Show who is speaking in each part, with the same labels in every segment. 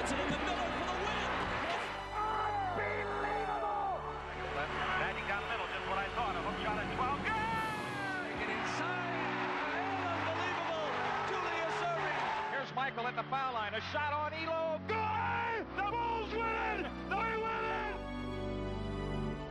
Speaker 1: puts it in the middle for the win.
Speaker 2: Unbelievable! Landing down the middle, just what I thought. A hook shot at 12. Good!
Speaker 1: Get inside. Unbelievable. Julius serving.
Speaker 2: Here's Michael at the foul line. A shot on Elo. Good! The Bulls win! They win it!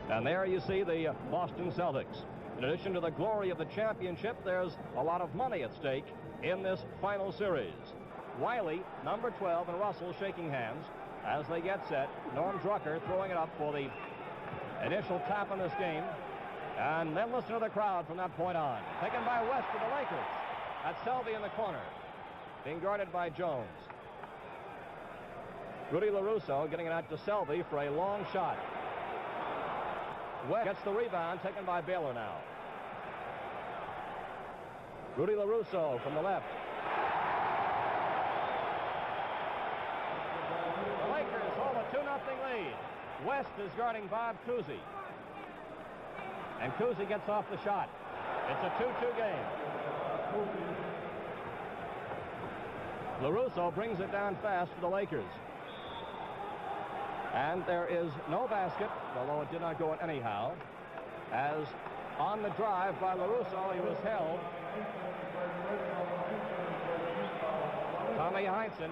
Speaker 3: And there you see the Boston Celtics. In addition to the glory of the championship, there's a lot of money at stake in this final series. Wiley, number 12, and Russell shaking hands as they get set. Norm Drucker throwing it up for the initial tap in this game. And then listen to the crowd from that point on. Taken by West to the Lakers. That's Selvey in the corner, being guarded by Jones. Rudy LaRusso getting it out to Selvey for a long shot. West gets the rebound, taken by Baylor now. Rudy LaRusso from the left. The Lakers hold a 2-0 lead. West is guarding Bob Cousy. And Cousy gets off the shot. It's a 2-2 game. LaRusso brings it down fast for the Lakers. And there is no basket, although it did not go in anyhow, as on the drive by LaRusso, he was held. Tommy Heinsohn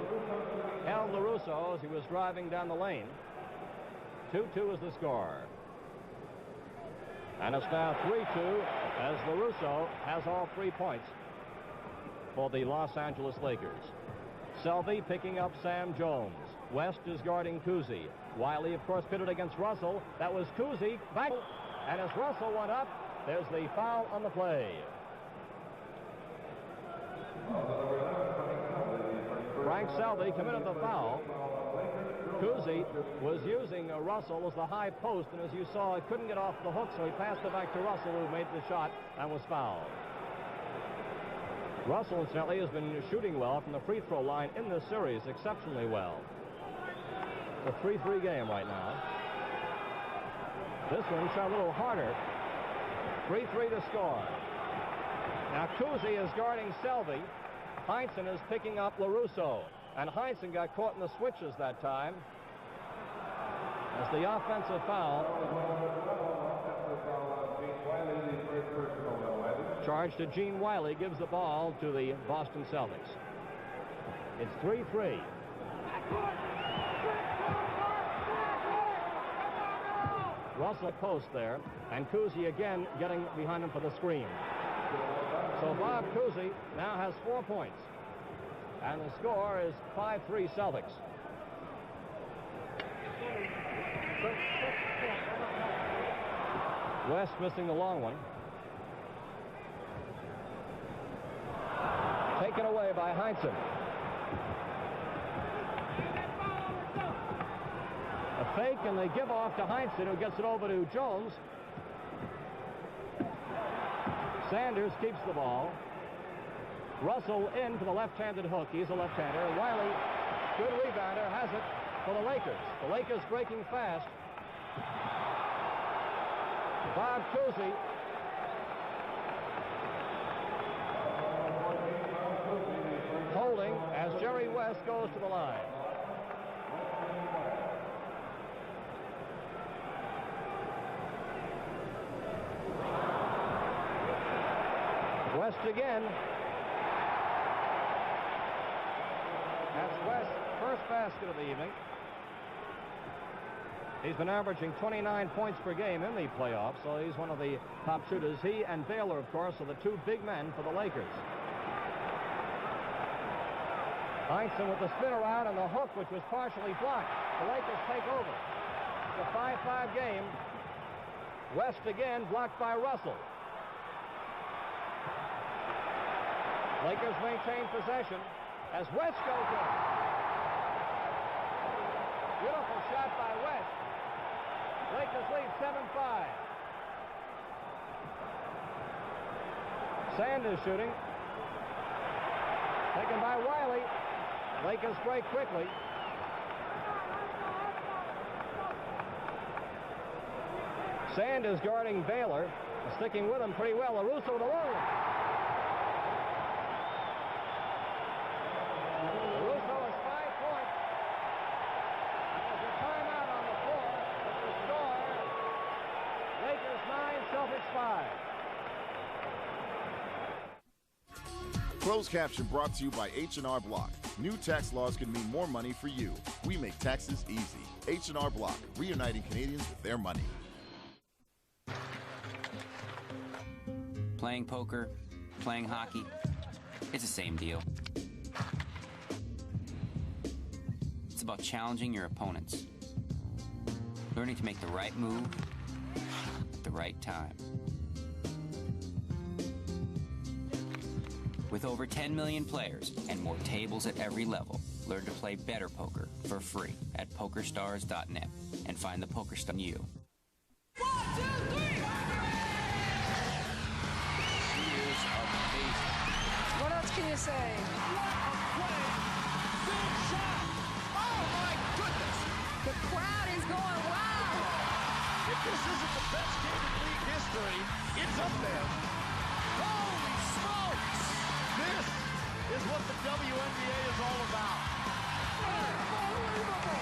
Speaker 3: held LaRusso as he was driving down the lane. 2-2 is the score. And it's now 3-2 as LaRusso has all 3 points for the Los Angeles Lakers. Selvey picking up Sam Jones. West is guarding Cousy. Wiley, of course, pitted against Russell. That was Cousy. Back. And as Russell went up, there's the foul on the play. Frank Selvey committed the foul. Cousy was using Russell as the high post, and as you saw, he couldn't get off the hook, so he passed it back to Russell, who made the shot and was fouled. Russell, incidentally, has been shooting well from the free throw line in this series, exceptionally well. It's a 3-3 game right now. This one shot a little harder. 3-3 to score. Now Cousy is guarding Selvey. Heinsohn is picking up LaRusso. And Heinsohn got caught in the switches that time. As the offensive foul charged to Gene Wiley gives the ball to the Boston Celtics. It's 3-3. Russell post there, and Cousy again getting behind him for the screen. So Bob Cousy now has 4 points. And the score is 5-3 Celtics. West missing the long one. Taken away by Heinsohn. A fake, and they give off to Heinsohn, who gets it over to Jones. Sanders keeps the ball. Russell in for the left-handed hook. He's a left-hander. Wiley, good rebounder, has it for the Lakers. The Lakers breaking fast. Bob Cousy. Holding as Jerry West goes to the line. West again. That's West's first basket of the evening. He's been averaging 29 points per game in the playoffs, so he's one of the top shooters. He and Baylor, of course, are the 2 big men for the Lakers. Heinsohn with the spin around and the hook, which was partially blocked. The Lakers take over. It's a 5-5 game. West again blocked by Russell. Lakers maintain possession as West goes in. Beautiful shot by West. Lakers lead 7-5. Sanders shooting. Taken by Wiley. Lakers break quickly. Sanders guarding Baylor. Sticking with him pretty well. LaRusso with a long one. LaRusso has 5 points. Lakers 9, Celtics 5.
Speaker 4: Closed caption brought to you by H&R Block. New tax laws can mean more money for you. We make taxes easy. H&R Block, reuniting Canadians with their money.
Speaker 5: Playing poker, playing hockey, it's the same deal. It's about challenging your opponents, learning to make the right move at the right time. With over 10 million players and more tables at every level, learn to play better poker for free at PokerStars.net and find the PokerStar you.
Speaker 1: 1, 2, 3!
Speaker 5: She is amazing.
Speaker 6: What else can you say?
Speaker 1: What a play! Big shot! Oh my goodness!
Speaker 6: The crowd is going wild.
Speaker 1: If this isn't the best game in league history, it's up there. Holy smokes! This is what the WNBA is all about. Unbelievable!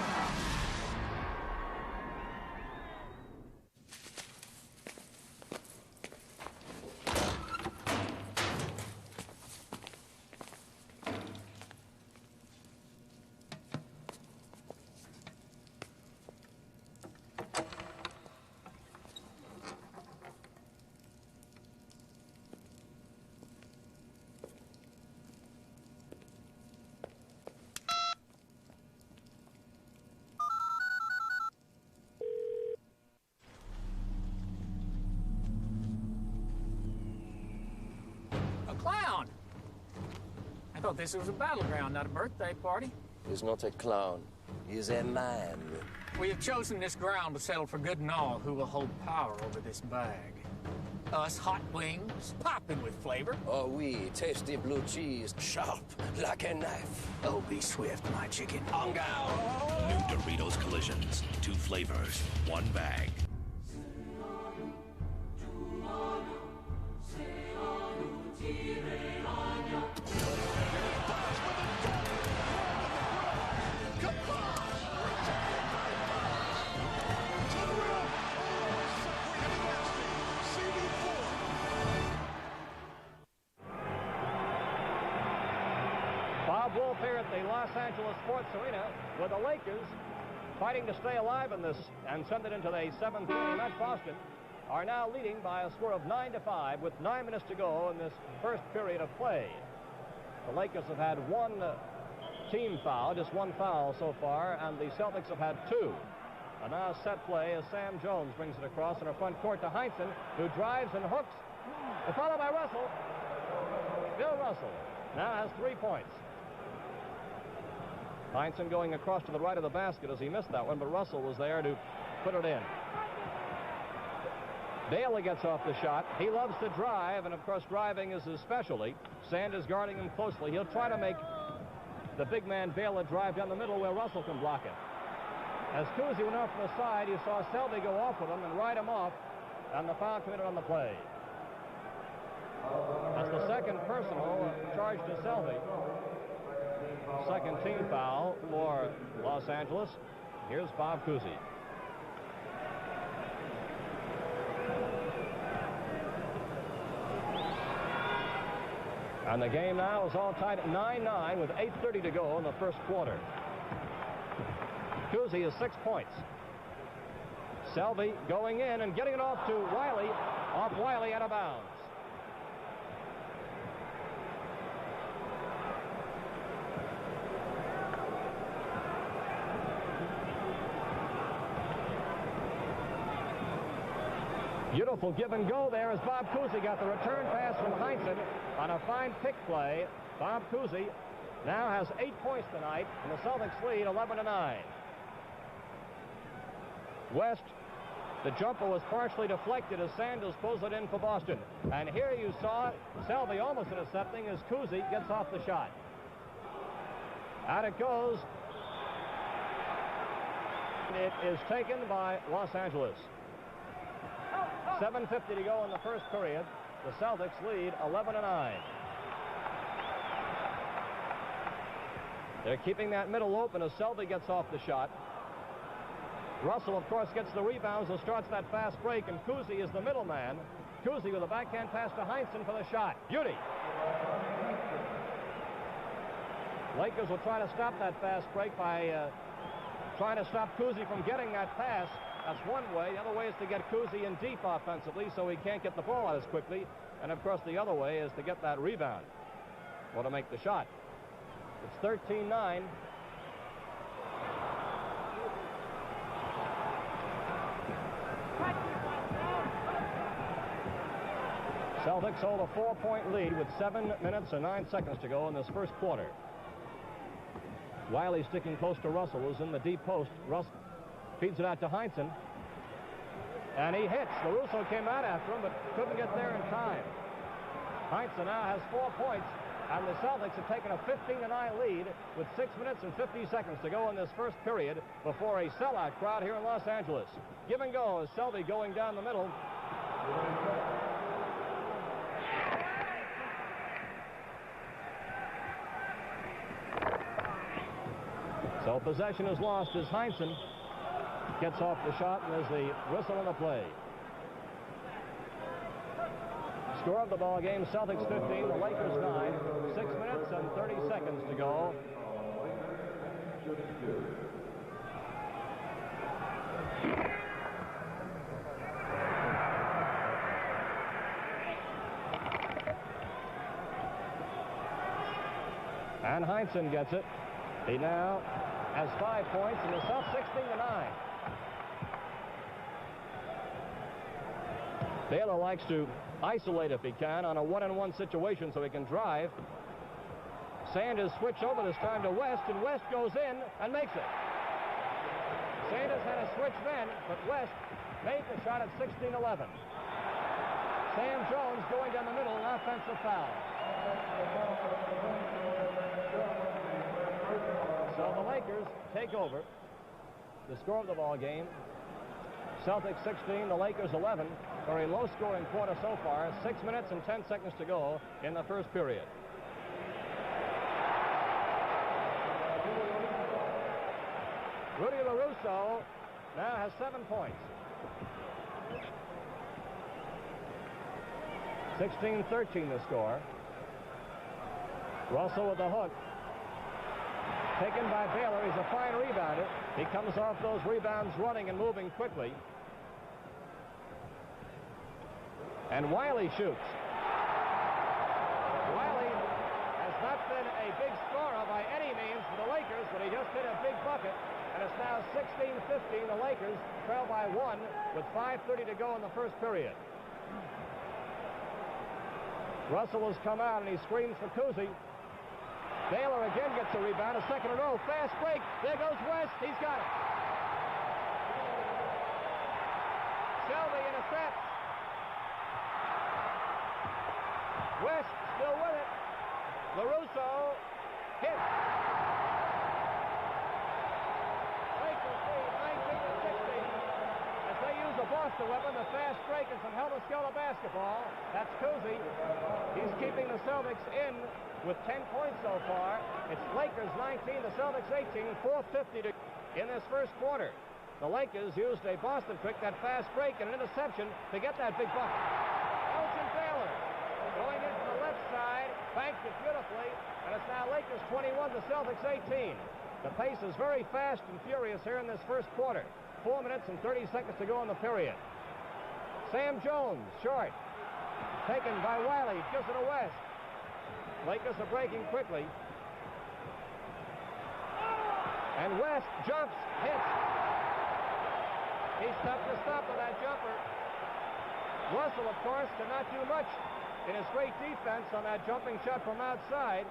Speaker 7: A clown! I thought this was a battleground, not a birthday party.
Speaker 8: He's not a clown. He's a man.
Speaker 7: We have chosen this ground to settle for good and all who will hold power over this bag. Us hot wings, popping with flavor.
Speaker 8: Oh, oui, tasty blue cheese, sharp like a knife.
Speaker 7: Oh, be swift, my chicken.
Speaker 8: On go!
Speaker 9: New Doritos Collisions. 2 flavors, 1 bag.
Speaker 3: Bob Wolf here at the Los Angeles Sports Arena with the Lakers fighting to stay alive in this and send it into the 7th inning. Met Boston are now leading by a score of 9-5 with 9 minutes to go in this first period of play. The Lakers have had one team foul, just one foul so far, and the Celtics have had 2. And now set play as Sam Jones brings it across in our front court to Heinsohn, who drives and hooks, followed by Russell. Bill Russell now has 3 points. Heinsohn going across to the right of the basket as he missed that one, but Russell was there to put it in. Bailey gets off the shot. He loves to drive, and of course driving is his specialty. Sand is guarding him closely. He'll try to make the big man Bailey drive down the middle where Russell can block it. As Cousy went off from the side, you saw Selby go off with him and ride him off, and the foul committed on the play. That's the second personal charge to Selby. Second team foul for Los Angeles. Here's Bob Cousy. And the game now is all tied at 9-9 with 8:30 to go in the first quarter. Cousy has 6 points. Selby going in and getting it off to Wiley. Off Wiley out of bounds. Beautiful give and go there as Bob Cousy got the return pass from Heinsohn on a fine pick play. Bob Cousy now has 8 points tonight, and the Celtics lead 11-9. West, the jumper was partially deflected as Sanders pulls it in for Boston. And here you saw Selby almost intercepting as Cousy gets off the shot. Out it goes. It is taken by Los Angeles. 7:50 to go in the first period. The Celtics lead 11-9. They're keeping that middle open as Selby gets off the shot. Russell, of course, gets the rebounds and starts that fast break, and Cousy is the middleman. Cousy with a backhand pass to Heinsohn for the shot. Beauty. Lakers will try to stop that fast break by trying to stop Cousy from getting that pass. That's one way. The other way is to get Cousy in deep offensively so he can't get the ball out as quickly. And, of course, the other way is to get that rebound or to make the shot. It's 13-9. Celtics hold a 4-point lead with 7 minutes and 9 seconds to go in this first quarter. Wiley sticking close to Russell, who's in the deep post. Russell feeds it out to Heinsohn. And he hits. LaRusso came out after him, but couldn't get there in time. Heinsohn now has 4 points, and the Celtics have taken a 15-9 lead with 6 minutes and 50 seconds to go in this first period before a sellout crowd here in Los Angeles. Give and go as Selby going down the middle. So possession is lost as Heinsohn gets off the shot, and there's the whistle on the play. Score of the ball game, Celtics 15, the Lakers 9. 6 minutes and 30 seconds to go. And Heinsohn gets it. He now has 5 points and is up 16-9. Baylor likes to isolate if he can on a one-on-one situation so he can drive. Sanders switch over this time to West, and West goes in and makes it. Sanders had a switch then, but West made the shot at 16-11. Sam Jones going down the middle, an offensive foul. So the Lakers take over. The score of the ball game, Celtics 16, the Lakers 11. Very low-scoring quarter so far. 6 minutes and 10 seconds to go in the first period. Rudy LaRusso now has 7 points. 16-13 the score. Russell with the hook. Taken by Baylor. He's a fine rebounder. He comes off those rebounds running and moving quickly. And Wiley shoots. Wiley has not been a big scorer by any means for the Lakers, but he just hit a big bucket. And it's now 16-15. The Lakers trail by 1 with 5:30 to go in the first period. Russell has come out and he screams for Cousy. Baylor again gets a rebound, a second in a row. Fast break. There goes West. He's got it. Selby intercepts. West still with it. LaRusso hits. Lakers lead 19-16 as they use a Boston weapon, the fast break and some helter-skelter basketball. That's Cousy. He's keeping the Celtics in with 10 points so far. It's Lakers 19, the Celtics 18, 4:50 in this first quarter. The Lakers used a Boston trick, that fast break and an interception to get that big bucket. Elgin Baylor going in from the left side, banked it beautifully, and it's now Lakers 21, the Celtics 18. The pace is very fast and furious here in this first quarter. 4 minutes and 30 seconds to go in the period. Sam Jones, short. Taken by Wiley, gives it to West. Lakers are breaking quickly. And West jumps, hits. He's tough to stop with that jumper. Russell, of course, cannot do much in his great defense on that jumping shot from outside.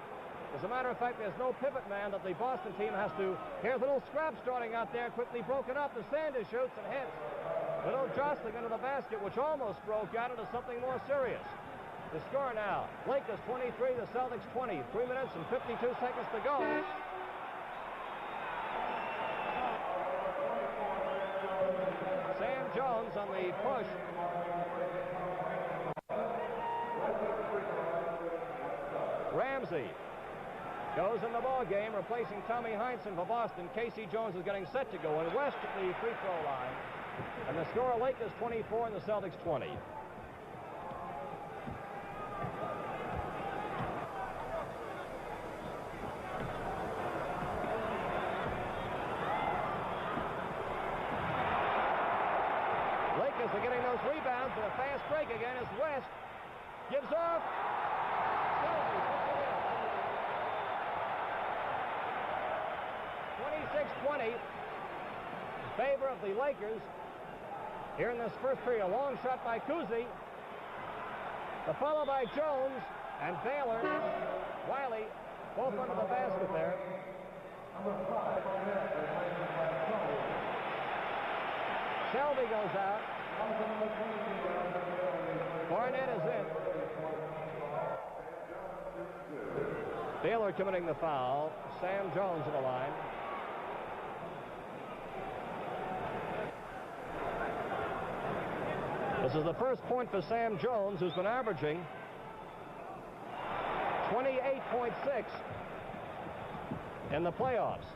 Speaker 3: As a matter of fact, there's no pivot man that the Boston team has to. Here's a little scrap starting out there, quickly broken up. The Sanders shoots and hits. A little jostling into the basket, which almost broke out into something more serious. The score now, Lakers 23, the Celtics 20. 3 minutes and 52 seconds to go. Sam Jones on the push. Ramsey goes in the ball game, replacing Tommy Heinsohn for Boston. Casey Jones is getting set to go in West at the free throw line. And the score, Lakers 24 and the Celtics 20. Lakers are getting those rebounds, and a fast break again as West gives off. 26-20 in favor of the Lakers here in this first period. A long shot by Kuzi. The follow by Jones and Baylor. Wiley both under the basket there. Shelby goes out. Barnett is in. Baylor committing the foul. Sam Jones on the line. This is the first point for Sam Jones, who's been averaging 28.6 in the playoffs.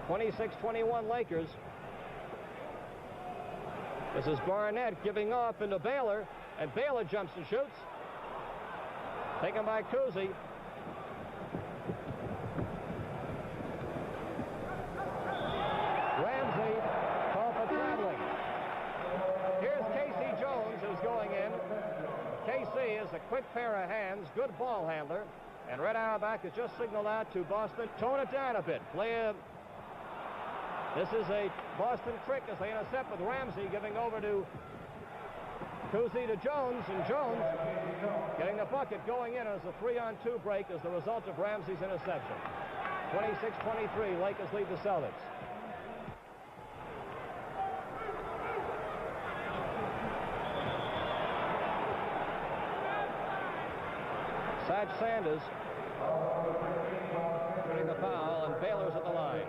Speaker 3: 26-21 Lakers. This is Barnett giving off into Baylor, and Baylor jumps and shoots. Taken by Kuzi. Ramsey called for traveling. Here's Casey Jones, who's going in. KC is a quick pair of hands, good ball handler. And Red Auerbach has just signaled out to Boston, tone it down a bit. This is a Boston trick as they intercept with Ramsey giving over to Kuzi to Jones, and Jones getting the bucket going in as a 3-on-2 break as the result of Ramsey's interception. 26-23, Lakers lead the Celtics. Satch Sanders getting the foul, and Baylor's at the line.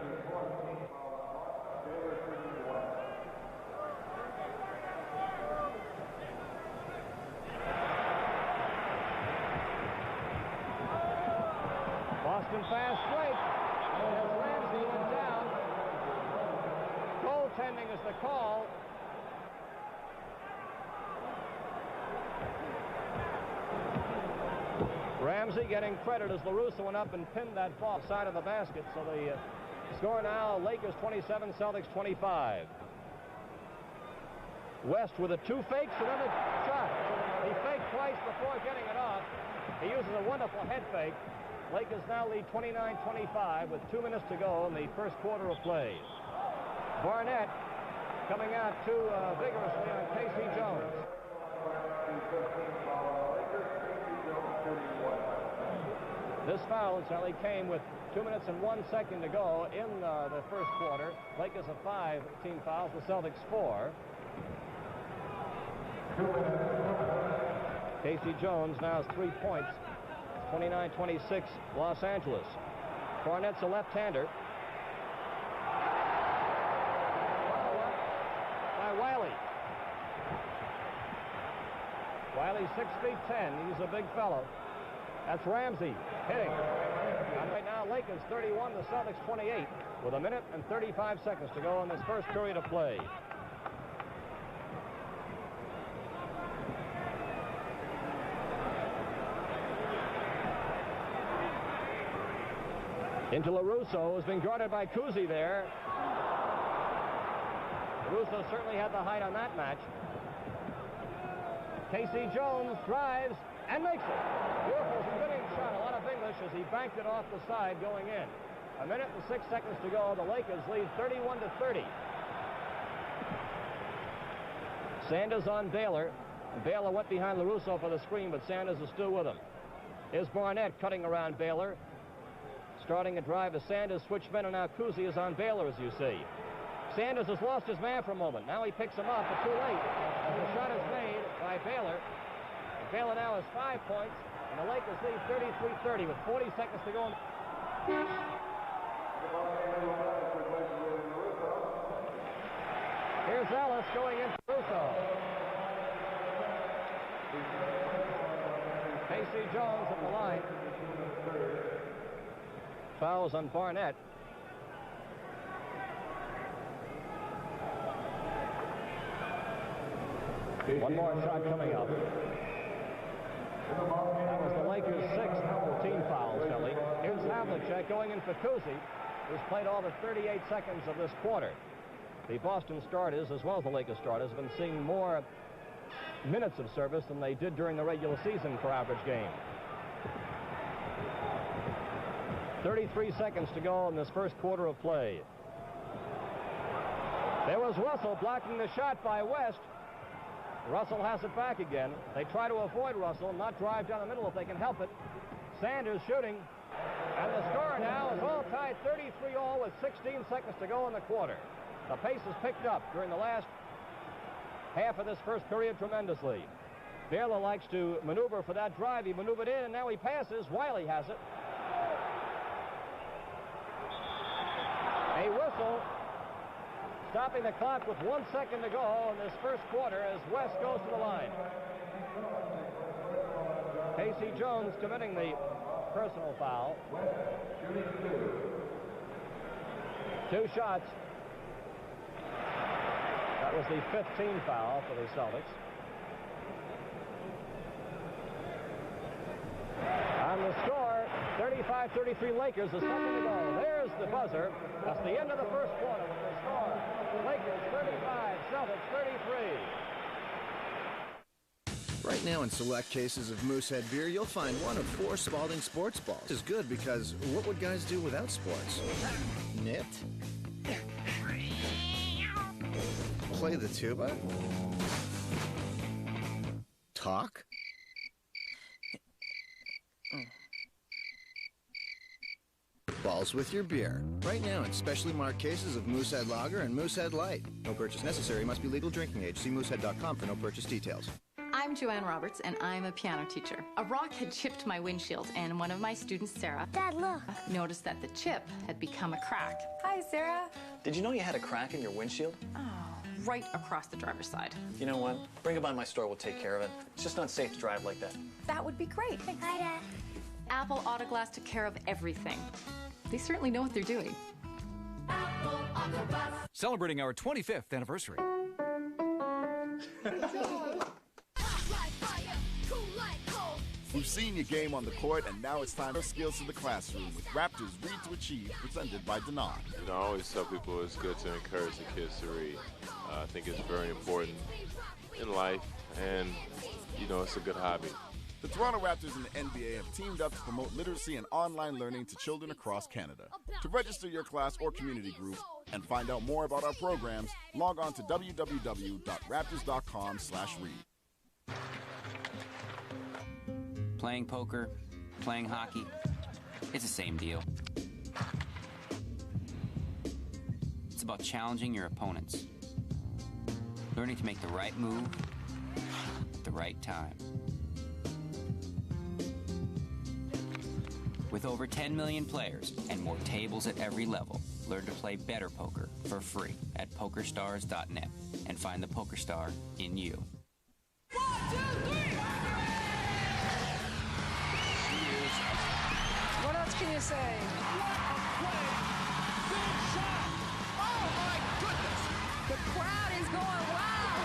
Speaker 3: Boston fast break as Ramsey went down. Goaltending is the call. Ramsey getting credit as LaRusso went up and pinned that ball side of the basket. So the score now, Lakers 27, Celtics 25. West with the two fakes and then the shot. He faked twice before getting it off. He uses a wonderful head fake. Lakers now lead 29-25 with 2 minutes to go in the first quarter of play. Barnett coming out too vigorously on Casey Jones. This foul incidentally came with 2 minutes and 1 second to go in the first quarter. Lakers have 5 team fouls, the Celtics 4. Casey Jones now has 3 points. 29-26 Los Angeles. Barnett's a left-hander. By Wiley. Wiley's 6'10". He's a big fellow. That's Ramsey hitting. And right now, Lakers 31, the Celtics 28, with 1 minute and 35 seconds to go in this first period of play. Into LaRusso, has been guarded by Kuzi there. LaRusso certainly had the height on that match. Casey Jones drives and makes it. Beautiful, good shot, a lot of English as he banked it off the side going in. 1 minute and 6 seconds to go. The Lakers lead 31-30. Sanders on Baylor. Baylor went behind LaRusso for the screen, but Sanders is still with him. Here's Barnett cutting around Baylor. Starting a drive as Sanders switched men, and now Kuzi is on Baylor, as you see. Sanders has lost his man for a moment. Now he picks him up, but too late. And the shot is made by Baylor. And Baylor now has 5 points, and the Lakers lead 33-30 with 40 seconds to go. Here's Ellis going into Russo. Casey Jones at the line. Fouls on Barnett. One more shot coming up. That was the Lakers' 6th team foul, Kelly. Here's Havlicek going in for Kuzi, who's played all the 38 seconds of this quarter. The Boston starters, as well as the Lakers starters, have been seeing more minutes of service than they did during the regular season per average game. 33 seconds to go in this first quarter of play. There was Russell blocking the shot by West. Russell has it back again. They try to avoid Russell, not drive down the middle if they can help it. Sanders shooting. And the score now is all tied 33-all with 16 seconds to go in the quarter. The pace has picked up during the last half of this first period tremendously. Baylor likes to maneuver for that drive. He maneuvered in, and now he passes. Wiley has it. A whistle stopping the clock with 1 second to go in this first quarter as West goes to the line. Casey Jones committing the personal foul. 2 shots. That was the 5th team foul for the Celtics. On the score, 35-33 Lakers, a second to go. There's the buzzer. That's the end of the first quarter with the score. Lakers 35, Celtics 33.
Speaker 10: Right now in select cases of Moosehead beer, you'll find one of 4 Spalding sports balls. This is good because what would guys do without sports? Knit? Play the tuba? Talk? Balls with your beer. Right now in specially marked cases of Moosehead Lager and Moosehead Light. No purchase necessary. Must be legal drinking age. See moosehead.com for no purchase details.
Speaker 11: I'm Joanne Roberts, and I'm a piano teacher. A rock had chipped my windshield, and one of my students, Sarah,
Speaker 12: Dad, look,
Speaker 11: noticed that the chip had become a crack. Hi, Sarah.
Speaker 13: Did you know you had a crack in your windshield?
Speaker 11: Oh, right across the driver's side.
Speaker 13: You know what? Bring it by my store. We'll take care of it. It's just not safe to drive like that.
Speaker 11: That would be great. Thanks.
Speaker 12: Hi, Dad.
Speaker 11: Apple Auto Glass took care of everything. They certainly know what they're doing.
Speaker 14: Apple Auto Glass. Celebrating our 25th anniversary.
Speaker 4: We've seen your game on the court, and now it's time for skills to the classroom with Raptors Read to Achieve, presented by Denon.
Speaker 15: You know, I always tell people it's good to encourage the kids to read. I think it's very important in life, and, you know, it's a good hobby.
Speaker 4: The Toronto Raptors and the NBA have teamed up to promote literacy and online learning to children across Canada. To register your class or community group and find out more about our programs, log on to www.raptors.com/read.
Speaker 5: Playing poker, playing hockey, it's the same deal. It's about challenging your opponents, learning to make the right move at the right time. With over 10 million players and more tables at every level, learn to play better poker for free at PokerStars.net and find the PokerStar in you.
Speaker 14: 1, 2, 3!
Speaker 6: What else can you say?
Speaker 1: What a play! Big shot! Oh, my goodness!
Speaker 6: The crowd is going wild!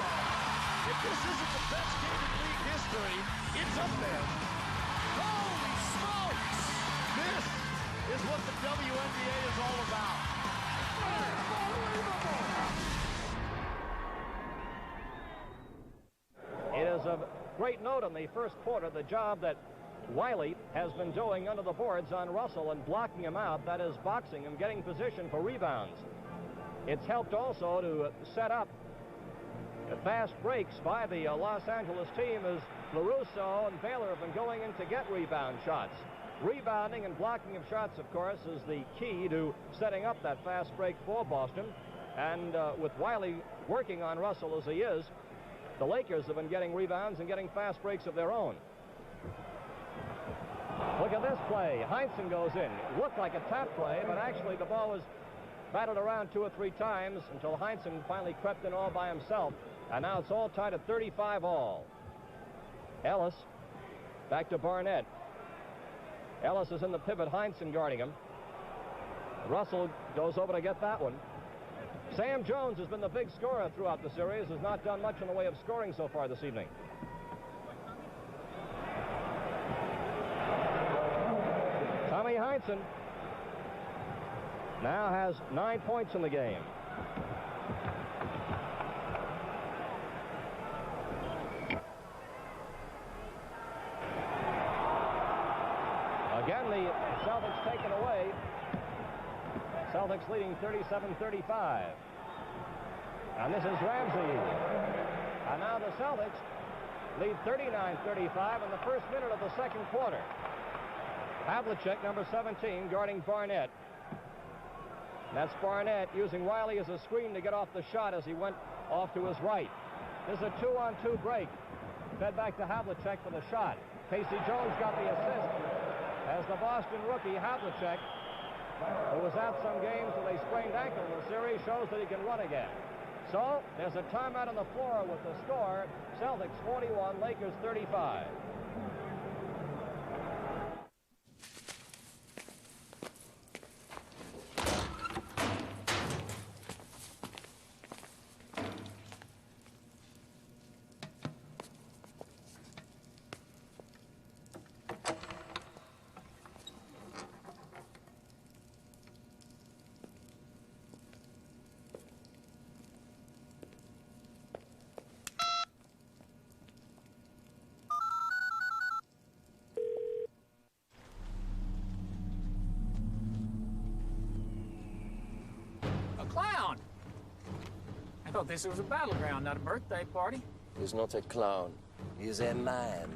Speaker 1: If this isn't the best game in league history, it's up there. Holy smokes! This is what the WNBA is all about. Unbelievable!
Speaker 3: It is of great note in the first quarter, the job that Wiley has been doing under the boards on Russell and blocking him out. That is boxing him, getting position for rebounds. It's helped also to set up fast breaks by the Los Angeles team as LaRusso and Baylor have been going in to get rebound shots. Rebounding and blocking of shots, of course, is the key to setting up that fast break for Boston. And with Wiley working on Russell as he is, the Lakers have been getting rebounds and getting fast breaks of their own. Look at this play. Heinsohn goes in. It looked like a tap play, but actually the ball was battled around 2 or 3 times until Heinsohn finally crept in all by himself. And now it's all tied at 35 all. Ellis Back to Barnett. Ellis is in the pivot. Heinsohn guarding him. Russell goes over to get that one. Sam Jones has been the big scorer throughout the series, has not done much in the way of scoring so far this evening. Tommy Heinsohn now has 9 points in the game. Again, the Celtics taken away. Celtics leading 37-35. And this is Ramsey. And now the Celtics lead 39-35 in the first minute of the second quarter. Havlicek, number 17, guarding Barnett. That's Barnett using Wiley as a screen to get off the shot as he went off to his right. There's a 2-on-2 break. Fed back to Havlicek for the shot. Casey Jones got the assist as the Boston rookie Havlicek, who was out some games with a sprained ankle in the series, shows that he can run again. So there's a timeout on the floor with the score, Celtics 41, Lakers 35.
Speaker 7: Clown! I thought this was a battleground, not a birthday party.
Speaker 8: He's not a clown. He's a man.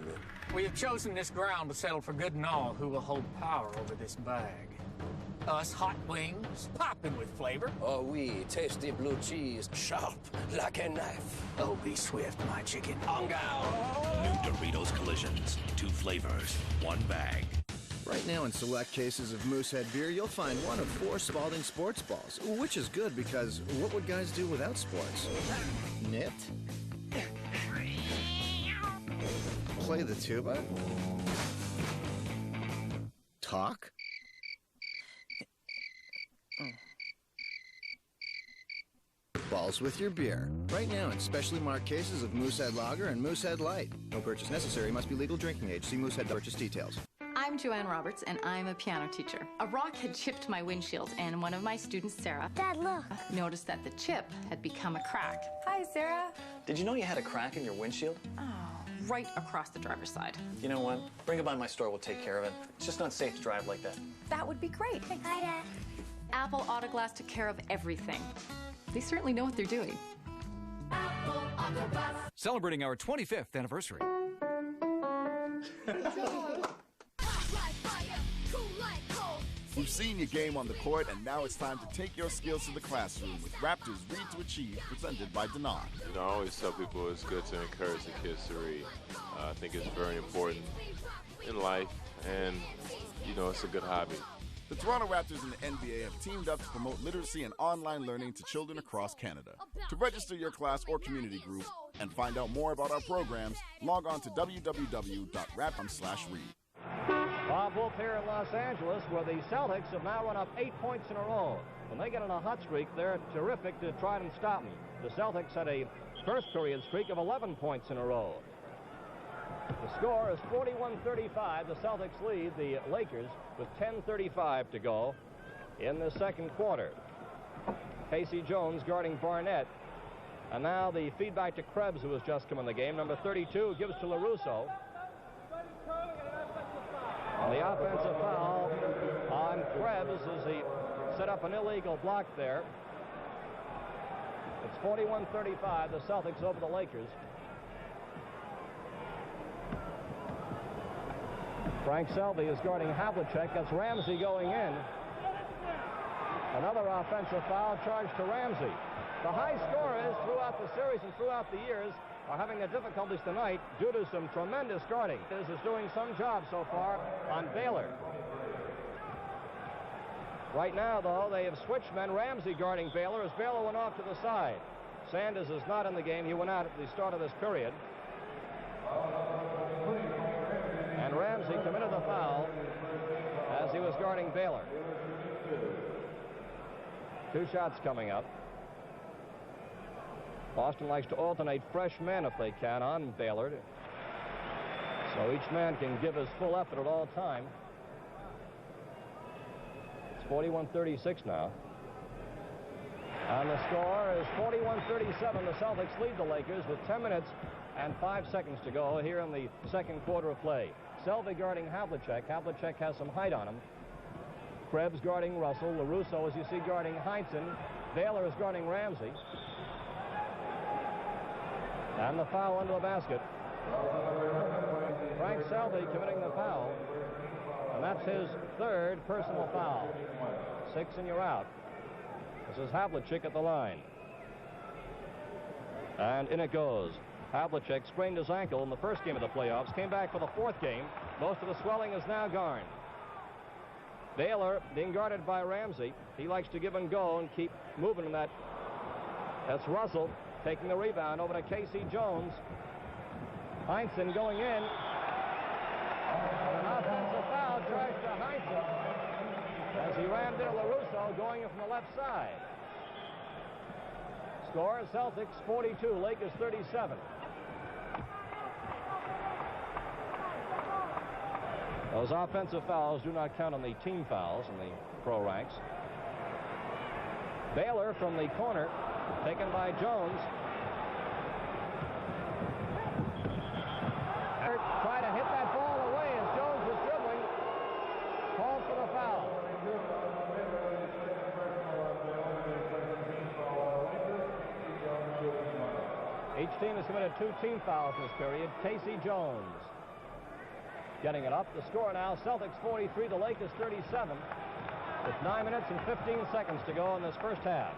Speaker 7: We have chosen this ground to settle for good and all who will hold power over this bag. Us hot wings, popping with flavor.
Speaker 8: Oh, oui, tasty blue cheese, sharp like a knife.
Speaker 7: Oh, be swift, my chicken.
Speaker 8: On down!
Speaker 9: New Doritos Collisions. 2 flavors, 1 bag.
Speaker 10: Right now in select cases of Moosehead beer, you'll find 1 of 4 Spalding sports balls, which is good because what would guys do without sports? Knit? Play the tuba? Talk? Balls with your beer. Right now in specially marked cases of Moosehead Lager and Moosehead Light. No purchase necessary. Must be legal drinking age. See Moosehead purchase details.
Speaker 11: I'm Joanne Roberts, and I'm a piano teacher. A rock had chipped my windshield, and one of my students, Sarah,
Speaker 6: Dad, look.
Speaker 11: Noticed that the chip had become a crack.
Speaker 6: Hi, Sarah.
Speaker 13: Did you know you had a crack in your windshield?
Speaker 11: Oh, right across the driver's side.
Speaker 13: You know what? Bring it by my store. We'll take care of it. It's just not safe to drive like that.
Speaker 6: That would be great. Thanks. Hi, Dad.
Speaker 11: Apple Autoglass took care of everything. They certainly know what they're doing.
Speaker 6: Apple Autoglass.
Speaker 14: Celebrating our 25th anniversary.
Speaker 4: We've seen your game on the court, and now it's time to take your skills to the classroom with Raptors Read to Achieve, presented by Denon.
Speaker 15: You know, I always tell people it's good to encourage the kids to read. I think it's very important in life, and, you know, it's a good hobby.
Speaker 4: The Toronto Raptors and the NBA have teamed up to promote literacy and online learning to children across Canada. To register your class or community group and find out more about our programs, log on to www.rapcom/read.
Speaker 3: Bob Wolf here in Los Angeles, where the Celtics have now run up 8 points in a row. When they get on a hot streak, they're terrific to try and stop them. The Celtics had a first period streak of 11 points in a row. The score is 41-35. The Celtics lead the Lakers with 10:35 to go in the second quarter. Casey Jones guarding Barnett. And now the feedback to Krebs, who has just come in the game. Number 32 gives to LaRusso. And the offensive foul on Krebs as he set up an illegal block there. It's 41-35, the Celtics over the Lakers. Frank Selby is guarding Havlicek. That's Ramsey going in. Another offensive foul charged to Ramsey. The high scorers throughout the series and throughout the years are having their difficulties tonight due to some tremendous guarding. This is doing some job so far on Baylor. Right now, though, they have switched men. Ramsey guarding Baylor as Baylor went off to the side. Sanders is not in the game. He went out at the start of this period. And Baylor. 2 shots coming up. Boston likes to alternate fresh men if they can on Baylor, so each man can give his full effort at all time. It's 41-36 now. And the score is 41-37. The Celtics lead the Lakers with 10 minutes and 5 seconds to go here in the second quarter of play. Selvey guarding Havlicek. Havlicek has some height on him. Krebs guarding Russell. LaRusso, as you see, guarding Heinsohn. Baylor is guarding Ramsey. And the foul into the basket. Frank Selvey committing the foul. And that's his 3rd personal foul. 6 and you're out. This is Havlicek at the line. And in it goes. Havlicek sprained his ankle in the first game of the playoffs. Came back for the 4th game. Most of the swelling is now gone. Baylor being guarded by Ramsey. He likes to give and go and keep moving in that. That's Russell taking the rebound over to Casey Jones. Heinsohn going in. An offensive foul charged to Heinsohn as he rammed into LaRusso going in from the left side. Score is Celtics 42, Lakers 37. Those offensive fouls do not count on the team fouls in the pro ranks. Baylor from the corner, taken by Jones. Try to hit that ball away as Jones was dribbling. Called for the foul. 'Each team has committed 2 team fouls in this period. Casey Jones getting it up. The score now, Celtics 43, the Lakers 37, with 9 minutes and 15 seconds to go in this first half.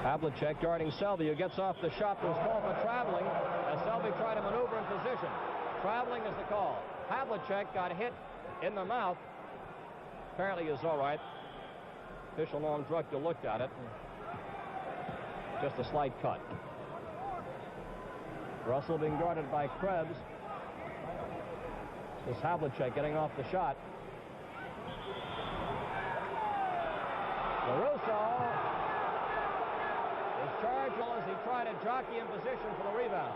Speaker 3: Havlicek guarding Selvey, who gets off the shot. There's call for traveling as Selvey tried to maneuver in position. Traveling is the call. Havlicek got hit in the mouth. Apparently is all right. Official Norm Drucker looked at it. Just a slight cut. Russell being guarded by Krebs. This is Havlicek getting off the shot. LaRusso is charged as he tried to jockey in position for the rebound.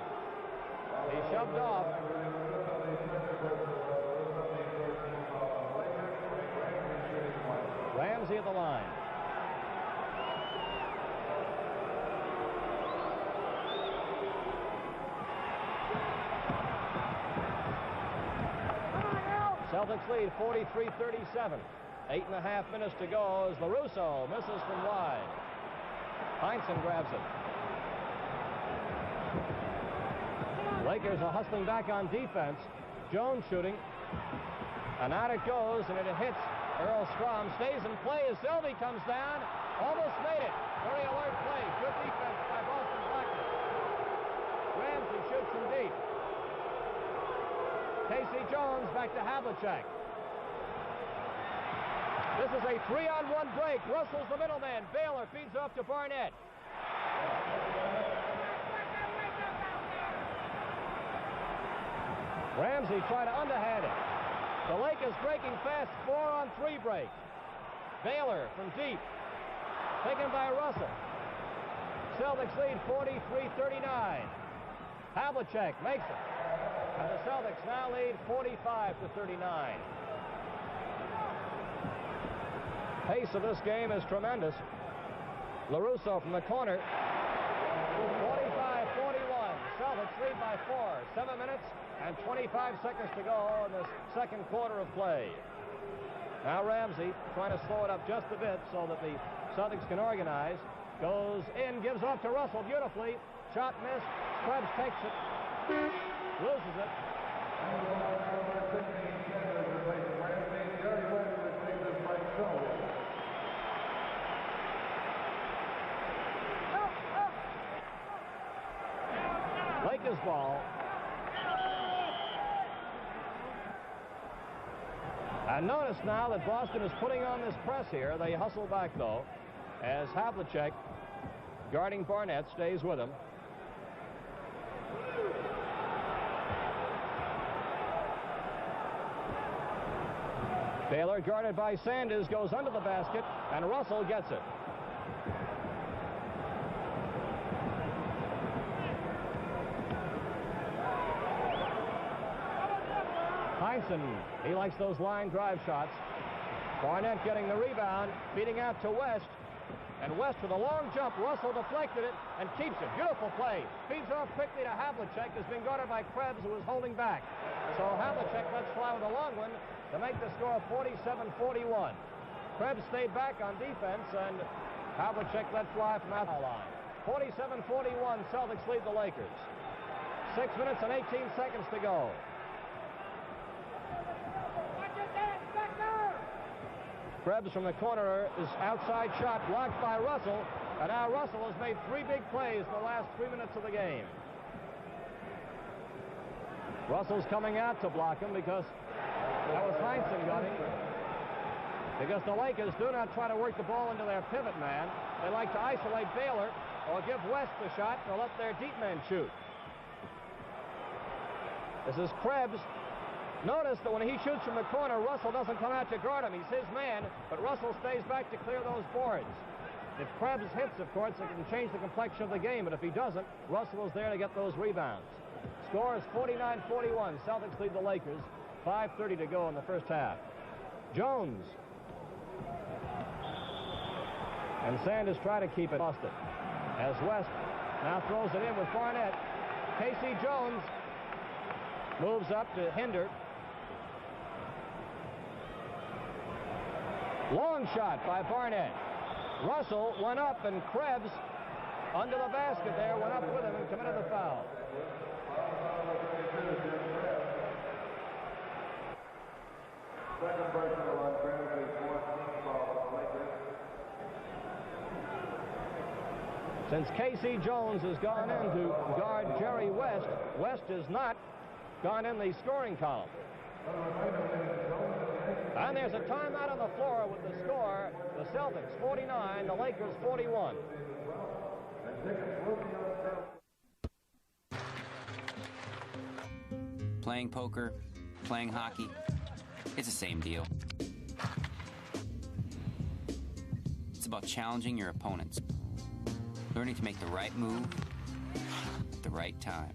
Speaker 3: He shoved off. Ramsey at the line. Celtics lead 43-37. 8.5 minutes to go as LaRusso misses from wide. Heinsohn grabs it. Lakers are hustling back on defense. Jones shooting. And out it goes, and it hits Earl Strom. Stays in play as Selvey comes down. Almost made it. Very alert play. Good defense by Boston Blackman. Ramsey shoots from deep. Casey Jones back to Havlicek. This is a 3-on-1 break. Russell's the middleman. Baylor feeds off to Barnett. Ramsey tried to underhand it. The Lakers breaking fast. 4-on-3 break. Baylor from deep. Taken by Russell. Celtics lead 43-39. Havlicek makes it. And the Celtics now lead 45-39. Pace of this game is tremendous. LaRusso from the corner. 45-41. Celtics lead by 4. 7 minutes and 25 seconds to go in this second quarter of play. Now Ramsey trying to slow it up just a bit so that the Celtics can organize. Goes in, gives off to Russell beautifully. Shot missed. Krebs takes it. Loses it. Lakers ball. And notice now that Boston is putting on this press here. They hustle back, though, as Havlicek, guarding Barnett, stays with him. Baylor, guarded by Sanders, goes under the basket, and Russell gets it. Heinsohn, he likes those line drive shots. Barnett getting the rebound, feeding out to West. And West with a long jump. Russell deflected it and keeps it. Beautiful play. Feeds off quickly to Havlicek, has been guarded by Krebs, who is holding back. So Havlicek lets fly with a long one to make the score 47-41. Krebs stayed back on defense, and Havlicek let fly from out the line. 47-41, Celtics lead the Lakers. 6 minutes and 18 seconds to go. Krebs from the corner is outside shot blocked by Russell, and now Russell has made 3 big plays in the last 3 minutes of the game. Russell's coming out to block him because that was Heinsohn got him. Because the Lakers do not try to work the ball into their pivot man. They like to isolate Baylor or give West the shot or let their deep men shoot. This is Krebs. Notice that when he shoots from the corner, Russell doesn't come out to guard him. He's his man, but Russell stays back to clear those boards. If Krebs hits, of course, it can change the complexion of the game, but if he doesn't, Russell is there to get those rebounds. Score is 49-41. Celtics lead the Lakers. 5:30 to go in the first half. Jones. And Sanders try to keep it. Lost it. As West now throws it in with Barnett. Casey Jones moves up to hinder. Long shot by Barnett. Russell went up, and Krebs under the basket there went up with him and committed the foul. Since Casey Jones has gone in to guard Jerry West, West has not gone in the scoring column. And there's a timeout on the floor with the score, the Celtics 49, the Lakers 41.
Speaker 5: Playing poker, playing hockey, it's the same deal. It's about challenging your opponents, learning to make the right move at the right time.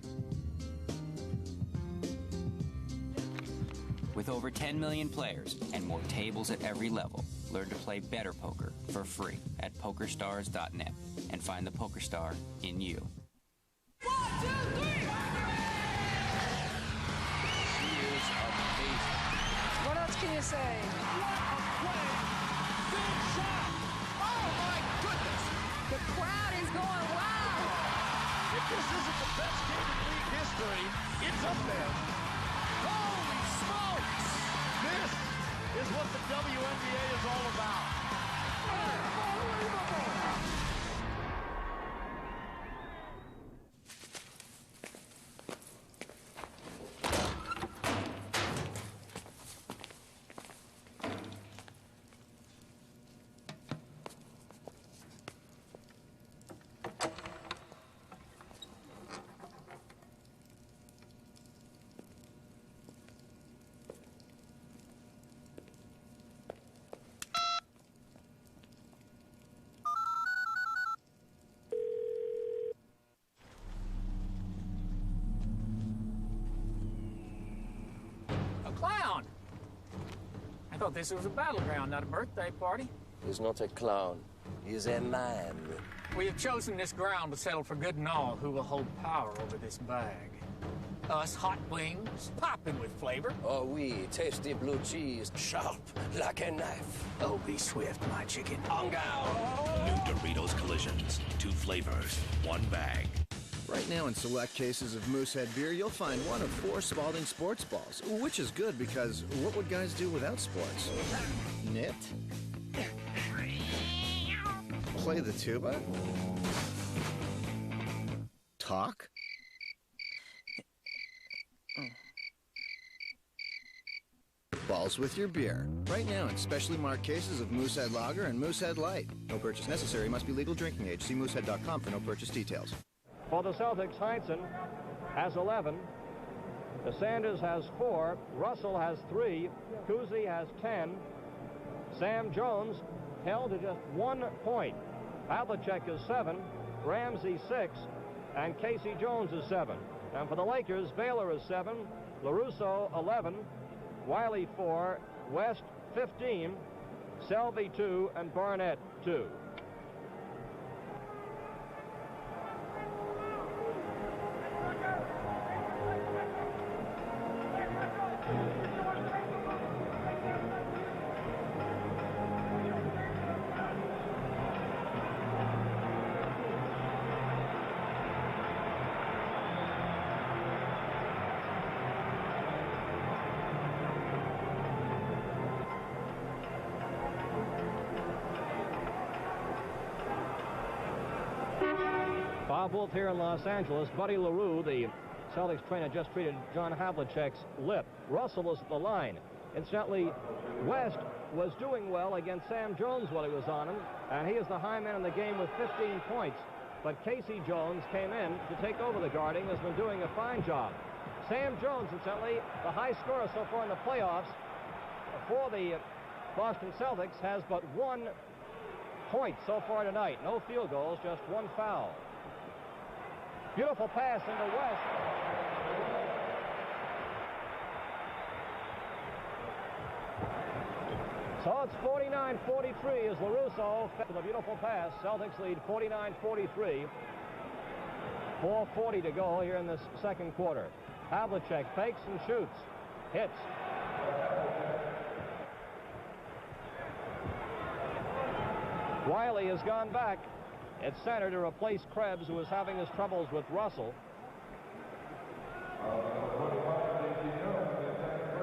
Speaker 5: With over 10 million players and more tables at every level, learn to play better poker for free at PokerStars.net and find the PokerStar in you.
Speaker 1: 1, 2, 3!
Speaker 8: She is amazing.
Speaker 6: What else can you say?
Speaker 1: What a play! Big shot! Oh my goodness!
Speaker 6: The crowd is going wild!
Speaker 1: If this isn't the best game in league history, it's up there. Holy smokes! This is what the WNBA is all about. Unbelievable!
Speaker 7: I thought this was a battleground, not a birthday party.
Speaker 8: He's not a clown. He's a man.
Speaker 7: We have chosen this ground to settle for good and all who will hold power over this bag. Us hot wings, popping with flavor.
Speaker 8: Oh, oui, tasty blue cheese, sharp like a knife.
Speaker 7: Oh, be swift, my chicken.
Speaker 8: On go!
Speaker 9: New Doritos Collisions. 2 flavors, 1 bag.
Speaker 10: Right now in select cases of Moosehead beer, you'll find 1 of 4 Spalding sports balls, which is good because what would guys do without sports? Knit? Play the tuba? Talk? Balls with your beer. Right now in specially marked cases of Moosehead Lager and Moosehead Light. No purchase necessary. Must be legal drinking age. See moosehead.com for no purchase details.
Speaker 3: For the Celtics, Heinsohn has 11. Sanders has 4, Russell has 3, Kuzi has 10, Sam Jones held to just 1 point. Havlicek is 7, Ramsey 6, and Casey Jones is 7. And for the Lakers, Baylor is 7, LaRusso 11, Wiley 4, West 15, Selvey 2, and Barnett 2. Bob Wolf here in Los Angeles. Buddy LaRue, the Celtics trainer, just treated John Havlicek's lip. Russell was at the line. Incidentally, West was doing well against Sam Jones while he was on him, and he is the high man in the game with 15 points. But Casey Jones came in to take over the guarding, has been doing a fine job. Sam Jones, incidentally, the high scorer so far in the playoffs for the Boston Celtics, has but 1 point so far tonight. No field goals, just 1 foul. Beautiful pass into West. So it's 49-43 as LaRusso with a beautiful pass. Celtics lead 49-43. 4:40 to go here in this second quarter. Havlicek fakes and shoots. Hits. Wiley has gone back at center to replace Krebs, who is having his troubles with Russell.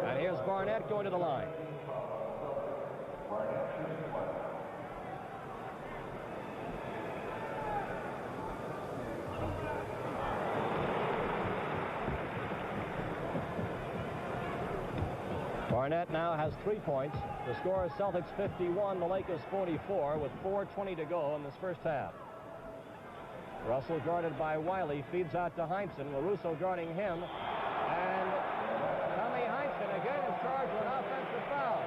Speaker 3: And here's Barnett going to the line. Barnett now has 3 points. The score is Celtics 51, the Lakers 44, with 4:20 to go in this first half. Russell guarded by Wiley, feeds out to Heinsohn. LaRusso guarding him. And Tommy Heinsohn again is charged with an offensive foul.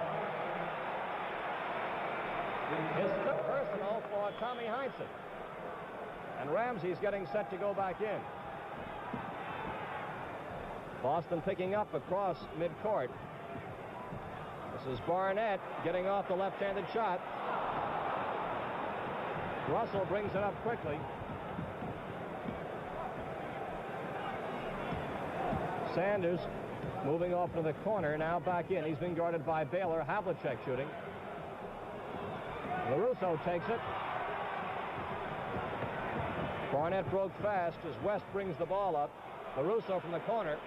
Speaker 3: It's personal for Tommy Heinsohn. And Ramsey's getting set to go back in. Boston picking up across midcourt. This is Barnett getting off the left-handed shot. Russell brings it up quickly. Sanders moving off to the corner, now back in. He's been guarded by Baylor. Havlicek shooting. LaRusso takes it. Barnett broke fast as West brings the ball up. LaRusso from the corner.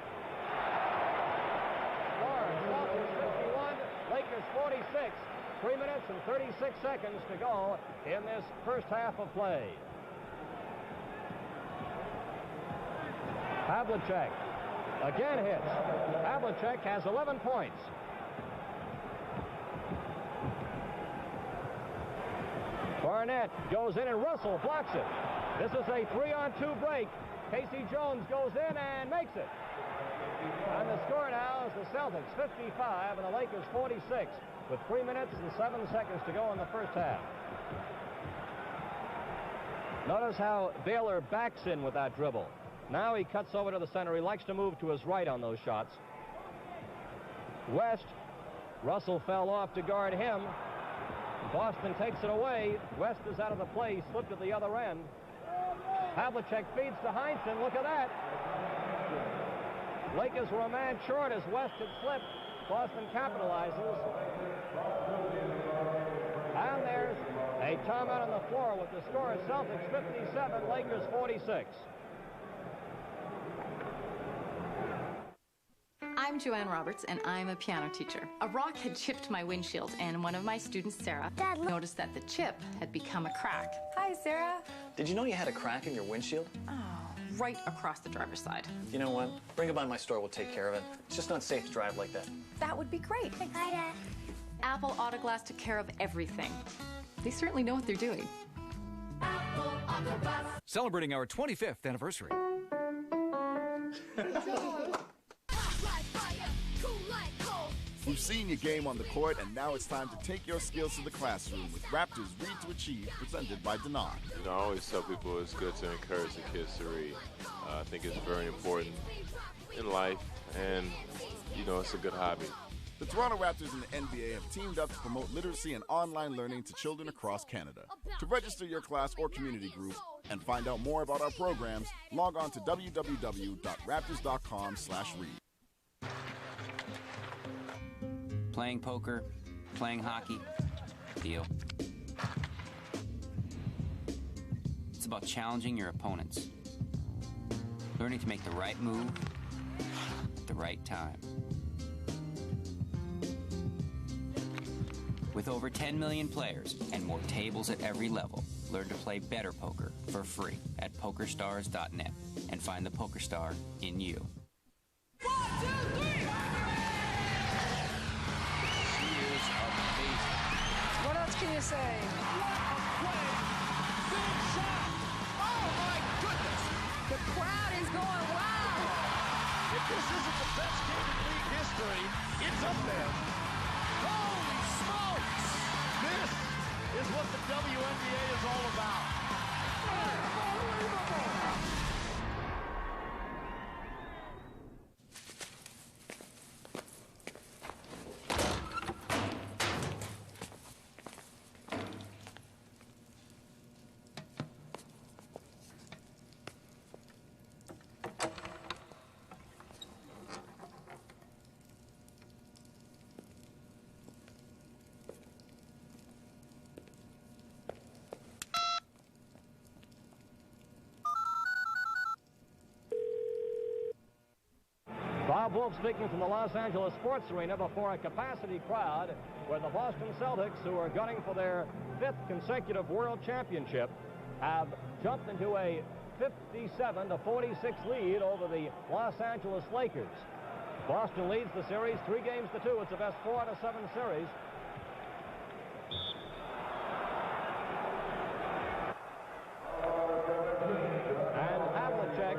Speaker 3: Celtics 51, Lakers 46. 3 minutes and 36 seconds to go in this first half of play. Havlicek again hits. Havlicek has 11 points. Barnett goes in and Russell blocks it. This is a 3-on-2 break. Casey Jones goes in and makes it. And the score now is the Celtics 55 and the Lakers 46 with 3 minutes and 7 seconds to go in the first half. Notice how Baylor backs in with that dribble. Now he cuts over to the center. He likes to move to his right on those shots. West, Russell fell off to guard him. Boston takes it away. West is out of the play, slipped at the other end. Havlicek feeds to Heinsohn. Look at that. Lakers were a man short as West had slipped. Boston capitalizes. And there's a timeout on the floor with the score of Celtics 57, Lakers 46.
Speaker 11: I'm Joanne Roberts, and I'm a piano teacher. A rock had chipped my windshield, and one of my students, Sarah, noticed that the chip had become a crack. Hi, Sarah.
Speaker 13: Did you know you had a crack in your windshield?
Speaker 11: Oh, right across the driver's side.
Speaker 13: You know what? Bring it by my store. We'll take care of it. It's just not safe to drive like that.
Speaker 11: That would be great. Thanks. Hi, Dad. Apple Autoglass took care of everything. They certainly know what they're doing.
Speaker 14: Apple Autoglass. Celebrating our 25th anniversary.
Speaker 4: We've seen your game on the court, and now it's time to take your skills to the classroom with Raptors Read to Achieve, presented by Denon.
Speaker 15: You know, I always tell people it's good to encourage the kids to read. I think it's very important in life, and, you know, it's a good hobby.
Speaker 4: The Toronto Raptors and the NBA have teamed up to promote literacy and online learning to children across Canada. To register your class or community group and find out more about our programs, log on to www.raptors.com/read.
Speaker 5: Playing poker, playing hockey, deal. It's about challenging your opponents, learning to make the right move at the right time. With over 10 million players and more tables at every level, learn to play better poker for free at PokerStars.net and find the PokerStar in you.
Speaker 1: 1, 2, 3! She is amazing.
Speaker 6: What else can you say?
Speaker 1: What a play! Big shot! Oh my goodness!
Speaker 6: The crowd is going wild!
Speaker 1: If this isn't the best game in league history, it's up there. Holy smokes! This is what the WNBA is all about. Unbelievable!
Speaker 3: Bob Wolf speaking from the Los Angeles Sports Arena before a capacity crowd where the Boston Celtics, who are gunning for their 5th consecutive World Championship, have jumped into a 57-46 lead over the Los Angeles Lakers. Boston leads the series 3-2. It's the best 4 out of 7 series. And Havlicek,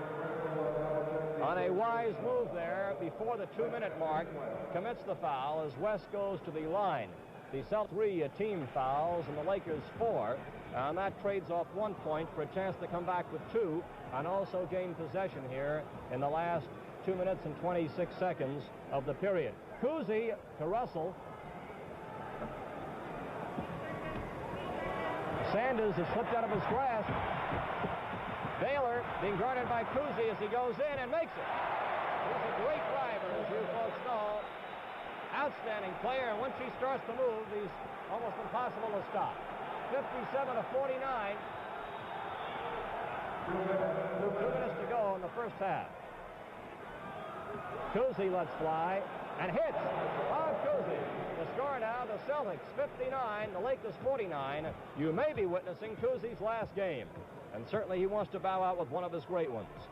Speaker 3: on a wise move there before the 2-minute mark, commits the foul as West goes to the line. The Celtics 3 team fouls and the Lakers 4, and that trades off 1 point for a chance to come back with 2 and also gain possession here in the last 2 minutes and 26 seconds of the period. Cousy to Russell. Sanders has slipped out of his grasp. Baylor being guarded by Cousy as he goes in and makes it. He's a great driver, as you folks know. Outstanding player, and once she starts to move, he's almost impossible to stop. 57-49. 2 minutes to go in the first half. Cousy lets fly and hits. Bob Cousy. The score now, the Celtics 59, the Lakers 49. You may be witnessing Cousy's last game, and certainly he wants to bow out with one of his great ones.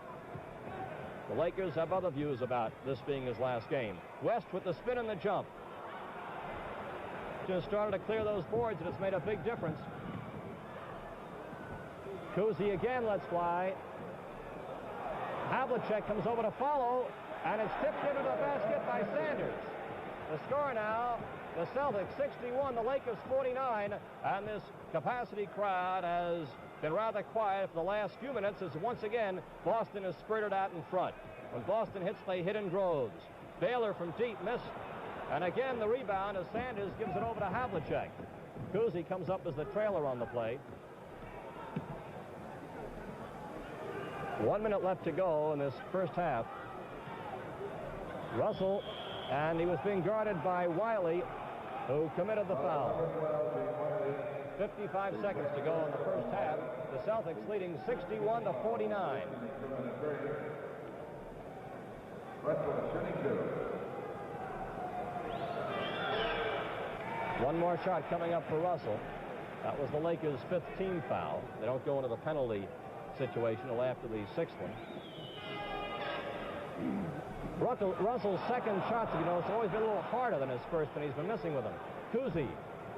Speaker 3: The Lakers have other views about this being his last game. West with the spin and the jump. Just started to clear those boards, and it's made a big difference. Cousy again lets fly. Havlicek comes over to follow, and it's tipped into the basket by Sanders. The score now, the Celtics 61, the Lakers 49, and this capacity crowd has been rather quiet for the last few minutes as once again Boston is spurted out in front. When Boston hits, they hit in droves. Baylor from deep missed, and again the rebound as Sanders gives it over to Havlicek. Cousy comes up as the trailer on the play. 1 minute left to go in this first half. Russell, and he was being guarded by Wiley, who committed the foul. 55 seconds to go in the first half. The Celtics leading 61-49. One more shot coming up for Russell. That was the Lakers' 5th team foul. They don't go into the penalty situation until after the 6th one. Russell's second shots, you know, it's always been a little harder than his first, and he's been missing with them. Cousy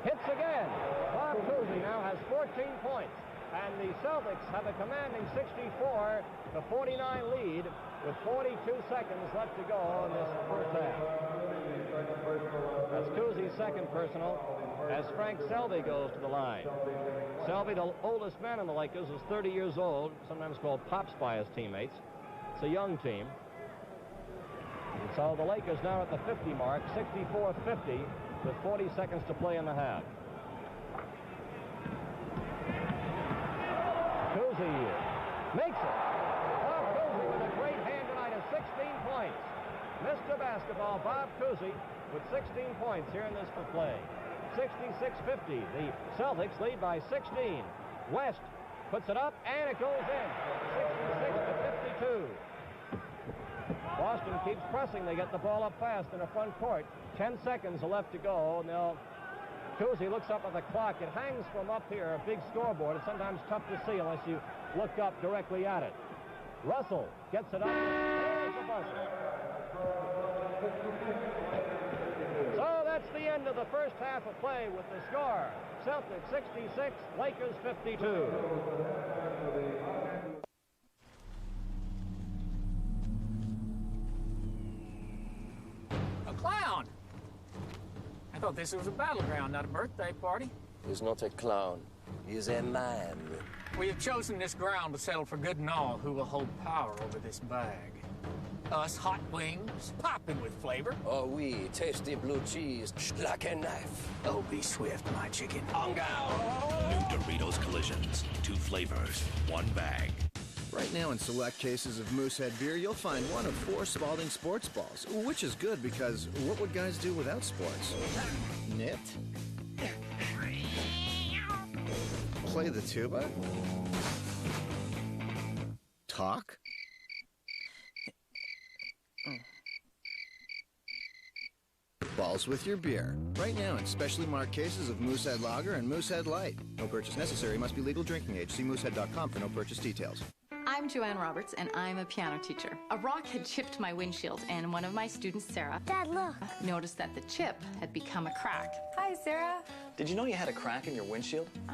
Speaker 3: hits again. Bob Cousy now has 14 points. And the Celtics have a commanding 64-49 lead with 42 seconds left to go in this first half. That's Cousy's second personal as Frank Selby goes to the line. Selby, the oldest man in the Lakers, is 30 years old, sometimes called Pops by his teammates. It's a young team. And so the Lakers now at the 50 mark, 64-50, with 40 seconds to play in the half. Cousy makes it. Bob Cousy with a great hand tonight of 16 points. Mr. Basketball, Bob Cousy with 16 points here in this play. 66-50. The Celtics lead by 16. West puts it up, and it goes in. 66-52. Boston keeps pressing. They get the ball up fast in the front court. 10 seconds left to go. Now, Cousy looks up at the clock. It hangs from up here, a big scoreboard. It's sometimes tough to see unless you look up directly at it. Russell gets it up. There's the buzzer. So that's the end of the first half of play with the score. Celtics 66, Lakers 52.
Speaker 7: A clown! I thought this was a battleground, not a birthday party.
Speaker 8: He's not a clown. He's a man.
Speaker 7: We have chosen this ground to settle for good and all who will hold power over this bag. Us hot wings, popping with flavor.
Speaker 8: Oh, oui, tasty blue cheese, like a knife.
Speaker 7: Oh, be swift, my chicken.
Speaker 8: On down.
Speaker 9: New Doritos Collisions. 2 flavors, 1 bag.
Speaker 10: Right now in select cases of Moosehead beer, you'll find one of 4 Spalding sports balls, which is good because what would guys do without sports? Knit? Play the tuba? Talk? Balls with your beer. Right now in specially marked cases of Moosehead Lager and Moosehead Light. No purchase necessary. Must be legal drinking age. See moosehead.com for no purchase details.
Speaker 11: I'm Joanne Roberts, and I'm a piano teacher. A rock had chipped my windshield, and one of my students, Sarah,
Speaker 6: Dad, look.
Speaker 11: Noticed that the chip had become a crack.
Speaker 6: Hi, Sarah.
Speaker 13: Did you know you had a crack in your windshield?
Speaker 11: Oh,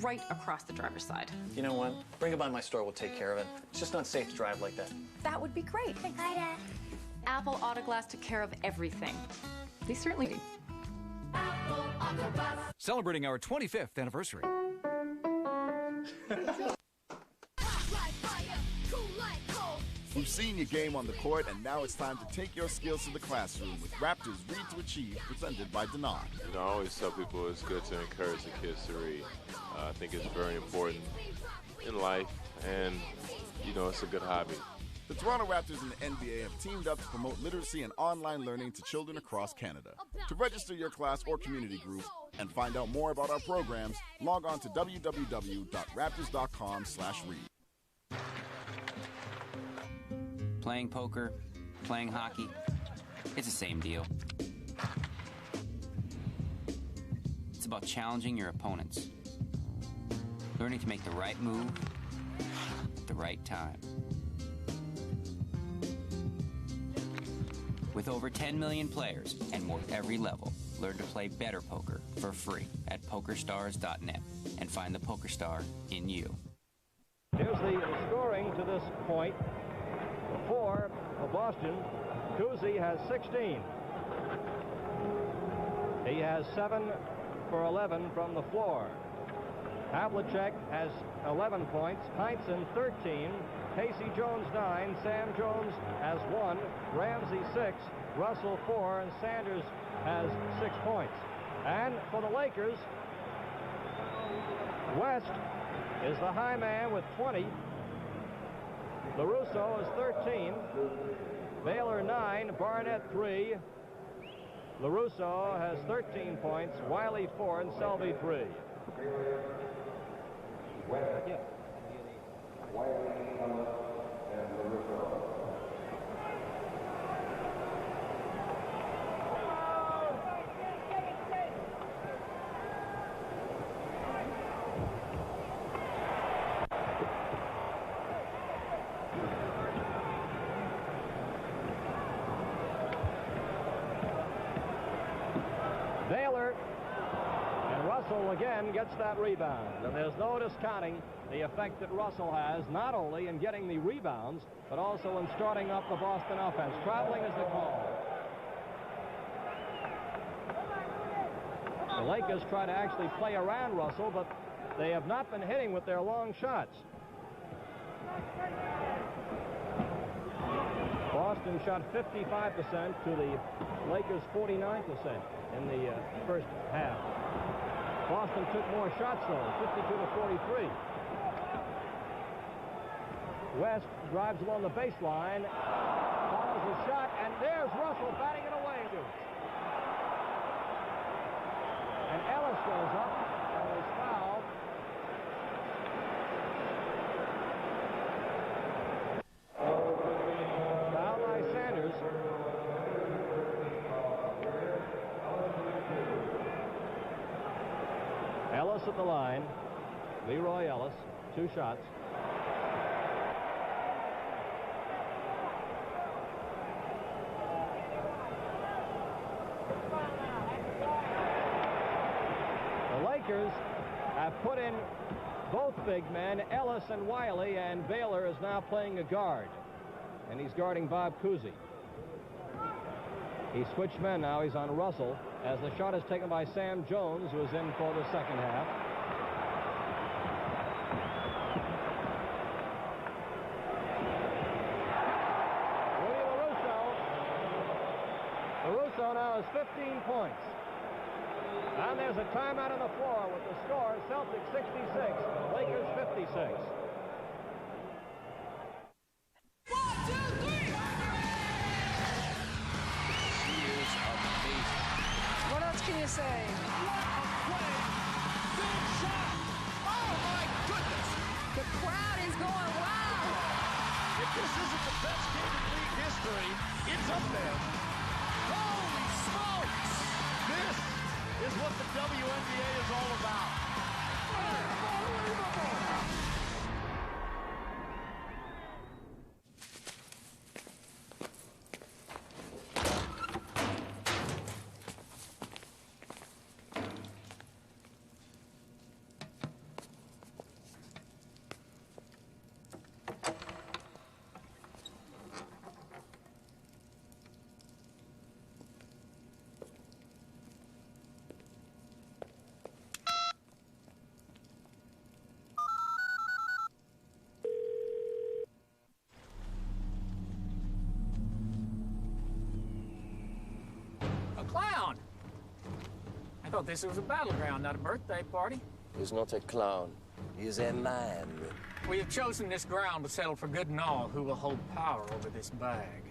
Speaker 11: right across the driver's side.
Speaker 13: You know what? Bring it by my store. We'll take care of it. It's just not safe to drive like that.
Speaker 6: That would be great. Thanks. Hi, Dad.
Speaker 11: Apple Autoglass took care of everything. They certainly did.
Speaker 6: Apple Autoglass.
Speaker 14: Celebrating our 25th anniversary.
Speaker 4: We've seen your game on the court, and now it's time to take your skills to the classroom with Raptors Read to Achieve, presented by Denard.
Speaker 15: You know, I always tell people it's good to encourage the kids to read. I think it's very important in life, and, you know, it's a good hobby.
Speaker 4: The Toronto Raptors and the NBA have teamed up to promote literacy and online learning to children across Canada. To register your class or community group and find out more about our programs, log on to www.raptors.com/read.
Speaker 5: Playing poker, playing hockey, it's the same deal. It's about challenging your opponents, learning to make the right move at the right time. With over 10 million players and more every level, learn to play better poker for free at PokerStars.net and find the PokerStar in you.
Speaker 3: Here's the scoring to this point. For Boston, Cousy has 16. He has 7 for 11 from the floor. Havlicek has 11 points, Heinsohn 13, Casey Jones 9, Sam Jones has 1, Ramsey 6, Russell 4, and Sanders has 6 points. And for the Lakers, West is the high man with 20. LaRusso is 13, Baylor 9, Barnett 3. LaRusso has 13 points, Wiley 4, and Selby 3. Yeah. Baylor and Russell again gets that rebound, and there's no discounting the effect that Russell has, not only in getting the rebounds, but also in starting up the Boston offense. Traveling is the call. The Lakers try to actually play around Russell, but they have not been hitting with their long shots. Boston shot 55% to the Lakers 49% in the first half. Boston took more shots, though, 52 to 43. West drives along the baseline, follows the shot, and there's Russell batting it away. And Ellis goes up and is fouled. Foul by Sanders. Ellis at the line. Leroy Ellis, 2 shots. The Lakers have put in both big men, Ellis and Wiley, and Baylor is now playing a guard. And he's guarding Bob Cousy. He switched men now. He's on Russell as the shot is taken by Sam Jones, who is in for the second half. LaRusso now has 15 points. And there's a timeout on the floor with the score, Celtics 66, Lakers 56.
Speaker 1: 1, 2, 3!
Speaker 9: She is amazing.
Speaker 6: What else can you say?
Speaker 1: What a play! Big shot! Oh my goodness!
Speaker 6: The crowd is going wild.
Speaker 1: If this isn't the best game in league history, it's up there. Holy smokes! This is what the WNBA is all about. Unbelievable!
Speaker 7: Clown! I thought this was a battleground, not a birthday party.
Speaker 8: He's not a clown. He's a man.
Speaker 7: We have chosen this ground to settle for good and all who will hold power over this bag.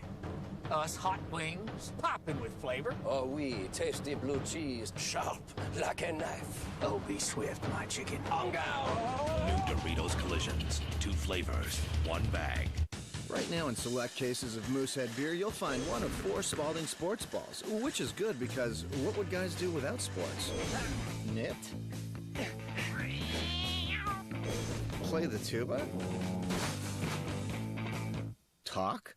Speaker 7: Us hot wings, popping with flavor.
Speaker 8: Oh, oui, tasty blue cheese, sharp like a knife.
Speaker 7: Oh, be swift, my chicken.
Speaker 8: On go!
Speaker 9: New Doritos Collisions. 2 flavors, 1 bag.
Speaker 10: Right now, in select cases of Moosehead beer, you'll find 1 of 4 Spalding sports balls, which is good because what would guys do without sports? Knit? Play the tuba? Talk?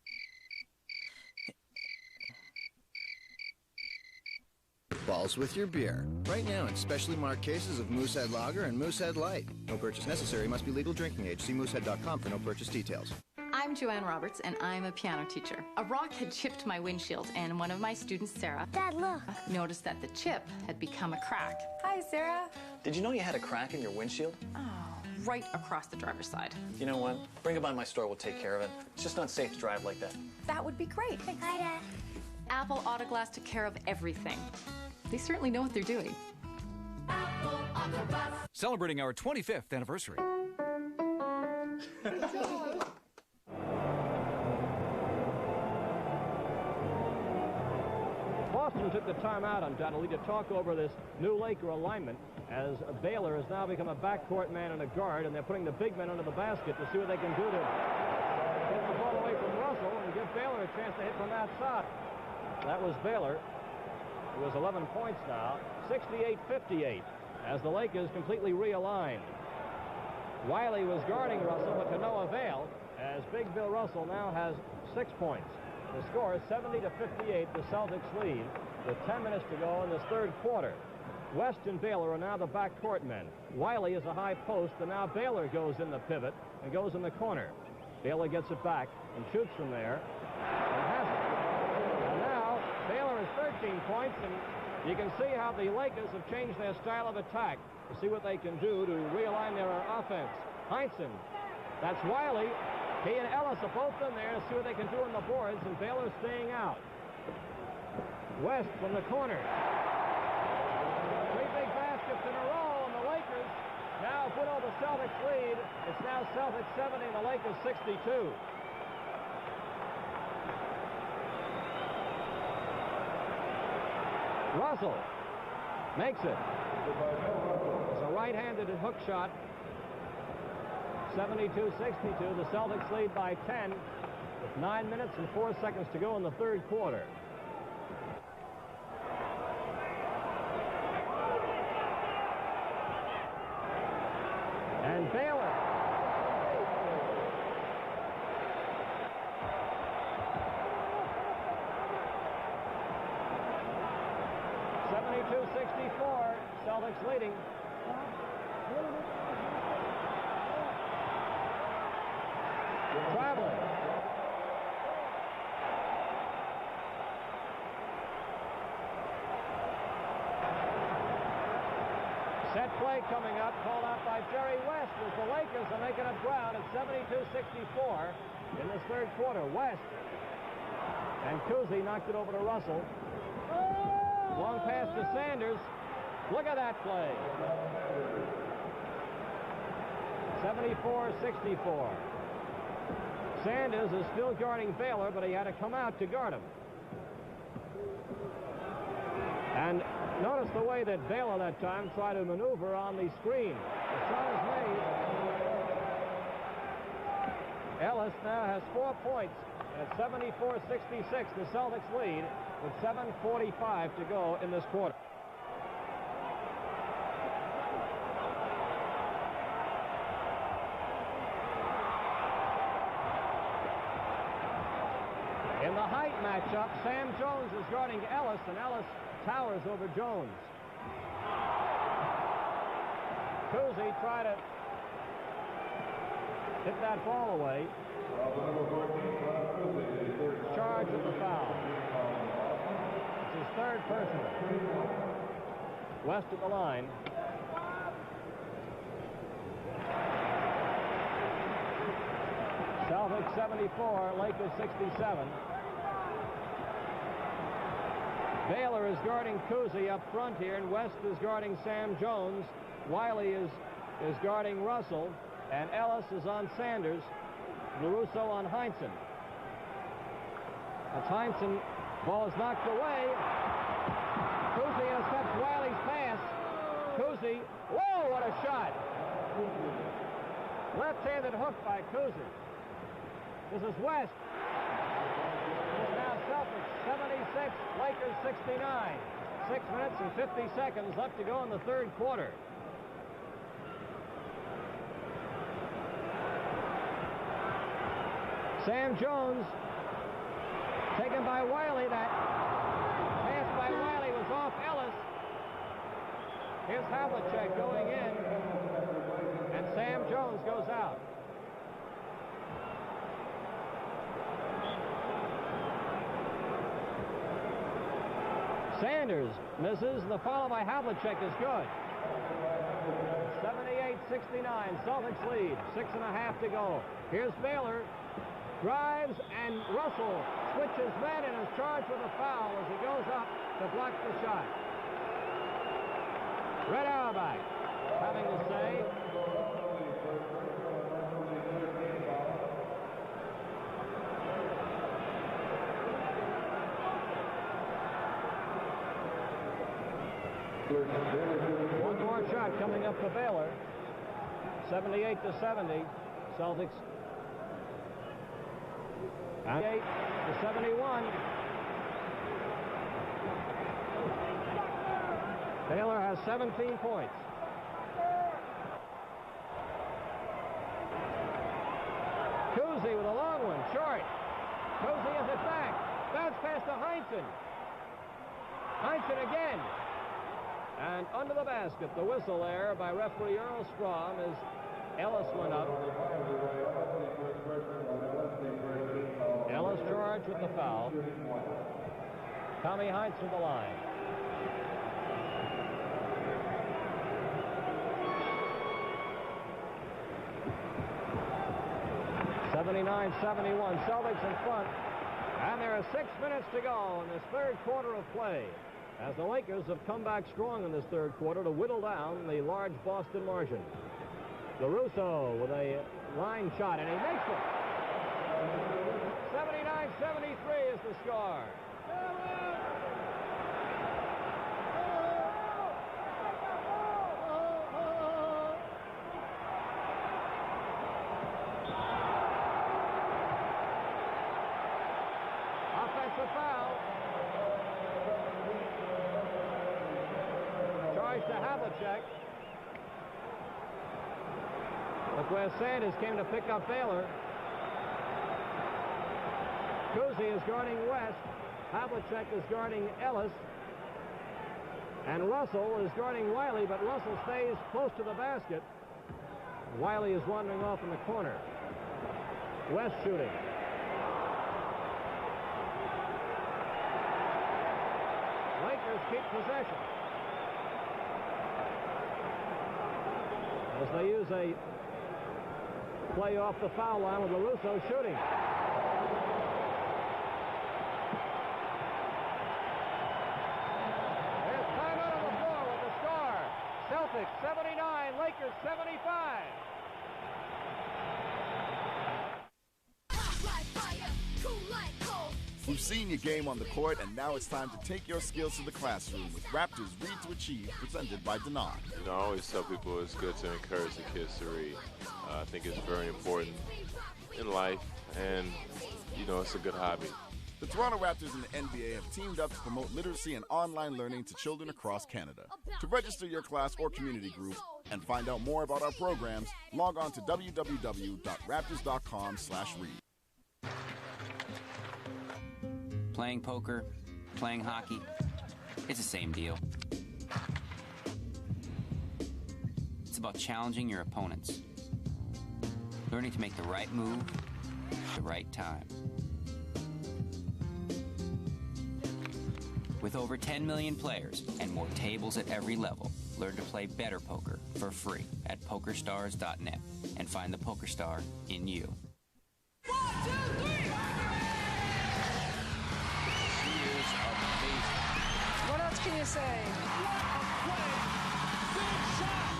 Speaker 10: Balls with your beer. Right now, in specially marked cases of Moosehead Lager and Moosehead Light. No purchase necessary. Must be legal drinking age. See moosehead.com for no purchase details.
Speaker 11: I'm Joanne Roberts, and I'm a piano teacher. A rock had chipped my windshield, and one of my students, Sarah,
Speaker 6: Dad, look.
Speaker 11: noticed that the chip had become a crack.
Speaker 6: Hi, Sarah.
Speaker 13: Did you know you had a crack in your windshield?
Speaker 11: Oh, right across the driver's side.
Speaker 13: You know what? Bring it by my store. We'll take care of it. It's just not safe to drive like that.
Speaker 6: That would be great. Thanks. Hi, Dad.
Speaker 11: Apple Auto Glass took care of everything. They certainly know what they're doing.
Speaker 1: Apple Auto Glass.
Speaker 14: Celebrating our 25th anniversary.
Speaker 3: Boston took the timeout, undoubtedly, to talk over this new Laker alignment, as Baylor has now become a backcourt man and a guard, and they're putting the big men under the basket to see what they can do to get the ball away from Russell and give Baylor a chance to hit from outside. That was Baylor, who has 11 points now, 68-58, as the Lakers completely realigned. Wiley was guarding Russell, but to no avail, as Big Bill Russell now has 6 points. The score is 70-58, the Celtics lead, with 10 minutes to go in this third quarter. West and Baylor are now the backcourt men. Wiley is a high post, and now Baylor goes in the pivot and goes in the corner. Baylor gets it back and shoots from there and has it. And now Baylor has 13 points, and you can see how the Lakers have changed their style of attack to see what they can do to realign their offense. Heinsohn, that's Wiley. He and Ellis are both in there to see what they can do on the boards, and Baylor staying out. West from the corner. Three big baskets in a row, and the Lakers now put over the Celtics lead. It's now Celtics 70 and the Lakers 62. Russell makes it. It's a right-handed hook shot. 72-62. The Celtics lead by 10 with 9 minutes and 4 seconds to go in the third quarter. And Baylor. .64, Celtics leading. Traveling. Set play coming up, called out by Jerry West as the Lakers are making up ground at 72-64 in this third quarter. West and Cousy knocked it over to Russell. Long pass to Sanders. Look at that play. 74-64. Sanders is still guarding Baylor, but he had to come out to guard him. And notice the way that Baylor that time tried to maneuver on the screen. The shot is made. Ellis now has 4 points. At 74-66, the Celtics lead with 7:45 to go in this quarter. In the height matchup, Sam Jones is guarding Ellis, and Ellis towers over Jones. Cousy tried to hit that ball away. Charge of the foul. It's his third personal. West at the line. Celtics 74, Lakers 67. Baylor is guarding Cousy up front here, and West is guarding Sam Jones. Wiley is guarding Russell, and Ellis is on Sanders. LaRusso on Heinsohn. That's Heinsohn. Ball is knocked away. Cousy intercepts Wiley's pass. Cousy. Whoa, what a shot. Left-handed hook by Cousy. This is West. It's now Celtics 76, Lakers 69. 6 minutes and 50 seconds left to go in the third quarter. Sam Jones taken by Wiley. That pass by Wiley was off Ellis. Here's Havlicek going in, and Sam Jones goes out. Sanders misses, and the foul by Havlicek is good. 78-69, Celtics lead. 6.5 to go. Here's Baylor. Drives, and Russell switches men and is charged with a foul as he goes up to block the shot. Red Auerbach having to say. One more shot coming up for Baylor. 78-70. Celtics 78-71. Baylor has 17 points. Cousy with a long one, short. Cousy has it back. Bounce pass to Heinsohn. Heinsohn again. And under the basket, the whistle there by referee Earl Strom as Ellis went up. Ellis charged with the foul. Tommy Heinz to the line. (79-71). Celtics in front. And there are 6 minutes to go in this third quarter of play, as the Lakers have come back strong in this third quarter to whittle down the large Boston margin. LaRusso with a line shot, and he makes it. 79-73 is the score. Offensive foul. Charge to Havlicek. Look where Sanders came to pick up Baylor. Cousy is guarding West. Havlicek is guarding Ellis. And Russell is guarding Wiley, but Russell stays close to the basket. Wiley is wandering off in the corner. West shooting. Lakers keep possession as they use a play off the foul line with LaRusso shooting. There's timeout on the floor with the score. Celtics 79, Lakers 75.
Speaker 4: We've seen your game on the court, and now it's time to take your skills to the classroom with Raptors Read to Achieve, presented by Denon.
Speaker 15: You know, I always tell people it's good to encourage the kids to read. I think it's very important in life, and, you know, it's a good hobby.
Speaker 4: The Toronto Raptors and the NBA have teamed up to promote literacy and online learning to children across Canada. To register your class or community group and find out more about our programs, log on to www.raptors.com/read.
Speaker 5: Playing poker, playing hockey, it's the same deal. It's about challenging your opponents, learning to make the right move at the right time. With over 10 million players and more tables at every level, learn to play better poker for free at PokerStars.net and find the PokerStar in you.
Speaker 1: 1, 2, 3!
Speaker 6: What else can you say?
Speaker 1: What a play! Big shot!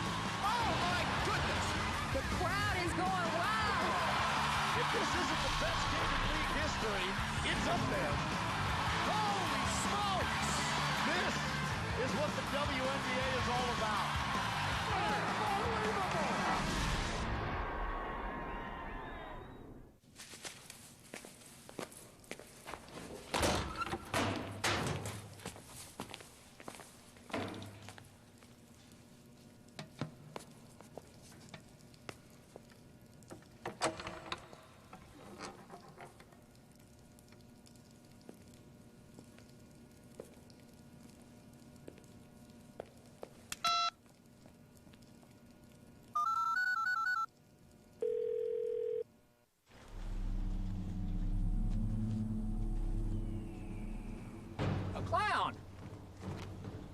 Speaker 1: Oh my goodness!
Speaker 6: The crowd is going wild!
Speaker 1: If this isn't the best game in league history, it's up there. Holy smokes! This is what the WNBA is all about. Unbelievable!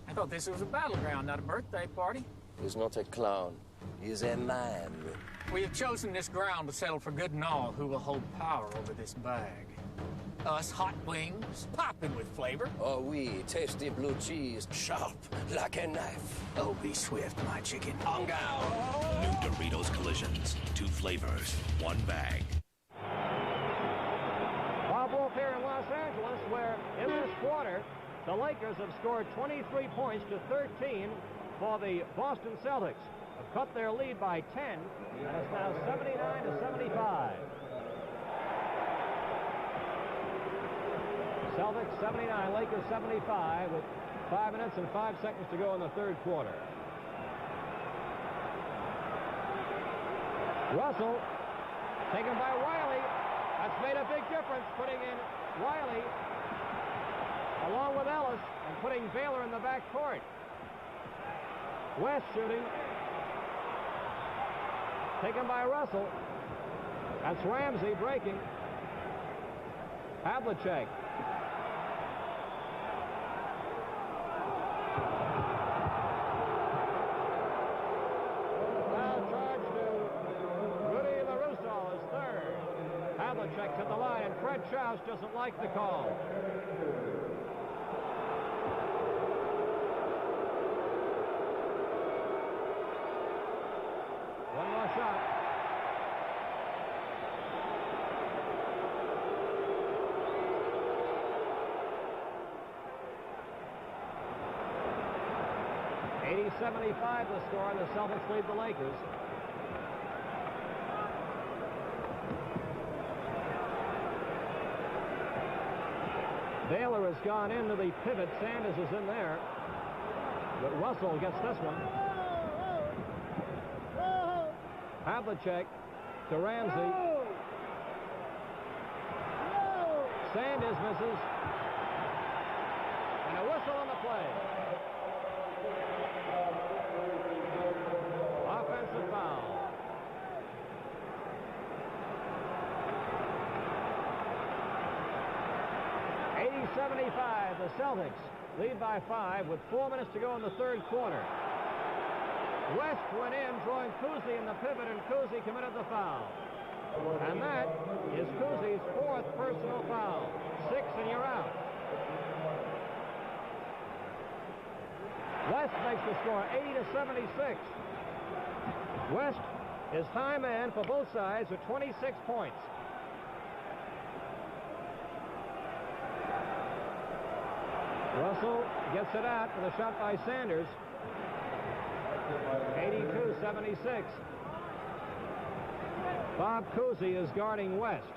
Speaker 7: I thought this was a battleground, not a birthday party.
Speaker 8: He's not a clown. He's a man.
Speaker 7: We have chosen this ground to settle for good and all who will hold power over this bag. Us hot wings, popping with flavor.
Speaker 8: Oh, oui, tasty blue cheese, sharp like a knife.
Speaker 7: Oh, be swift, my chicken.
Speaker 8: On go!
Speaker 9: New Doritos Collisions. 2 flavors, 1 bag.
Speaker 3: Bob Wolf here in Los Angeles, where in this quarter, the Lakers have scored 23 points to 13 for the Boston Celtics. Have cut their lead by 10, and it's now 79-75. Celtics 79, Lakers 75, with 5 minutes and 5 seconds to go in the third quarter. Russell, taken by Wiley. That's made a big difference, putting in Wiley along with Ellis and putting Baylor in the back court. West shooting. Taken by Russell. That's Ramsey breaking. Havlicek. Foul charge to Rudy LaRusso, his third. Havlicek to the line, and Fred Schaus doesn't like the call. One more shot. .75 the score, and the Celtics lead the Lakers. Baylor has gone into the pivot. Sanders is in there. But Russell gets this one. Havlicek to Ramsey. Sanders misses. And a whistle on the play. Offensive foul. .75, the Celtics lead by 5 with 4 minutes to go in the third quarter. West went in, drawing Cousy in the pivot, and Cousy committed the foul. And that is Cousy's 4th personal foul. 6 and you're out. West makes the score 80-76. West is high man for both sides with 26 points. Russell gets it out with a shot by Sanders. 82-76. Bob Cousy is guarding West.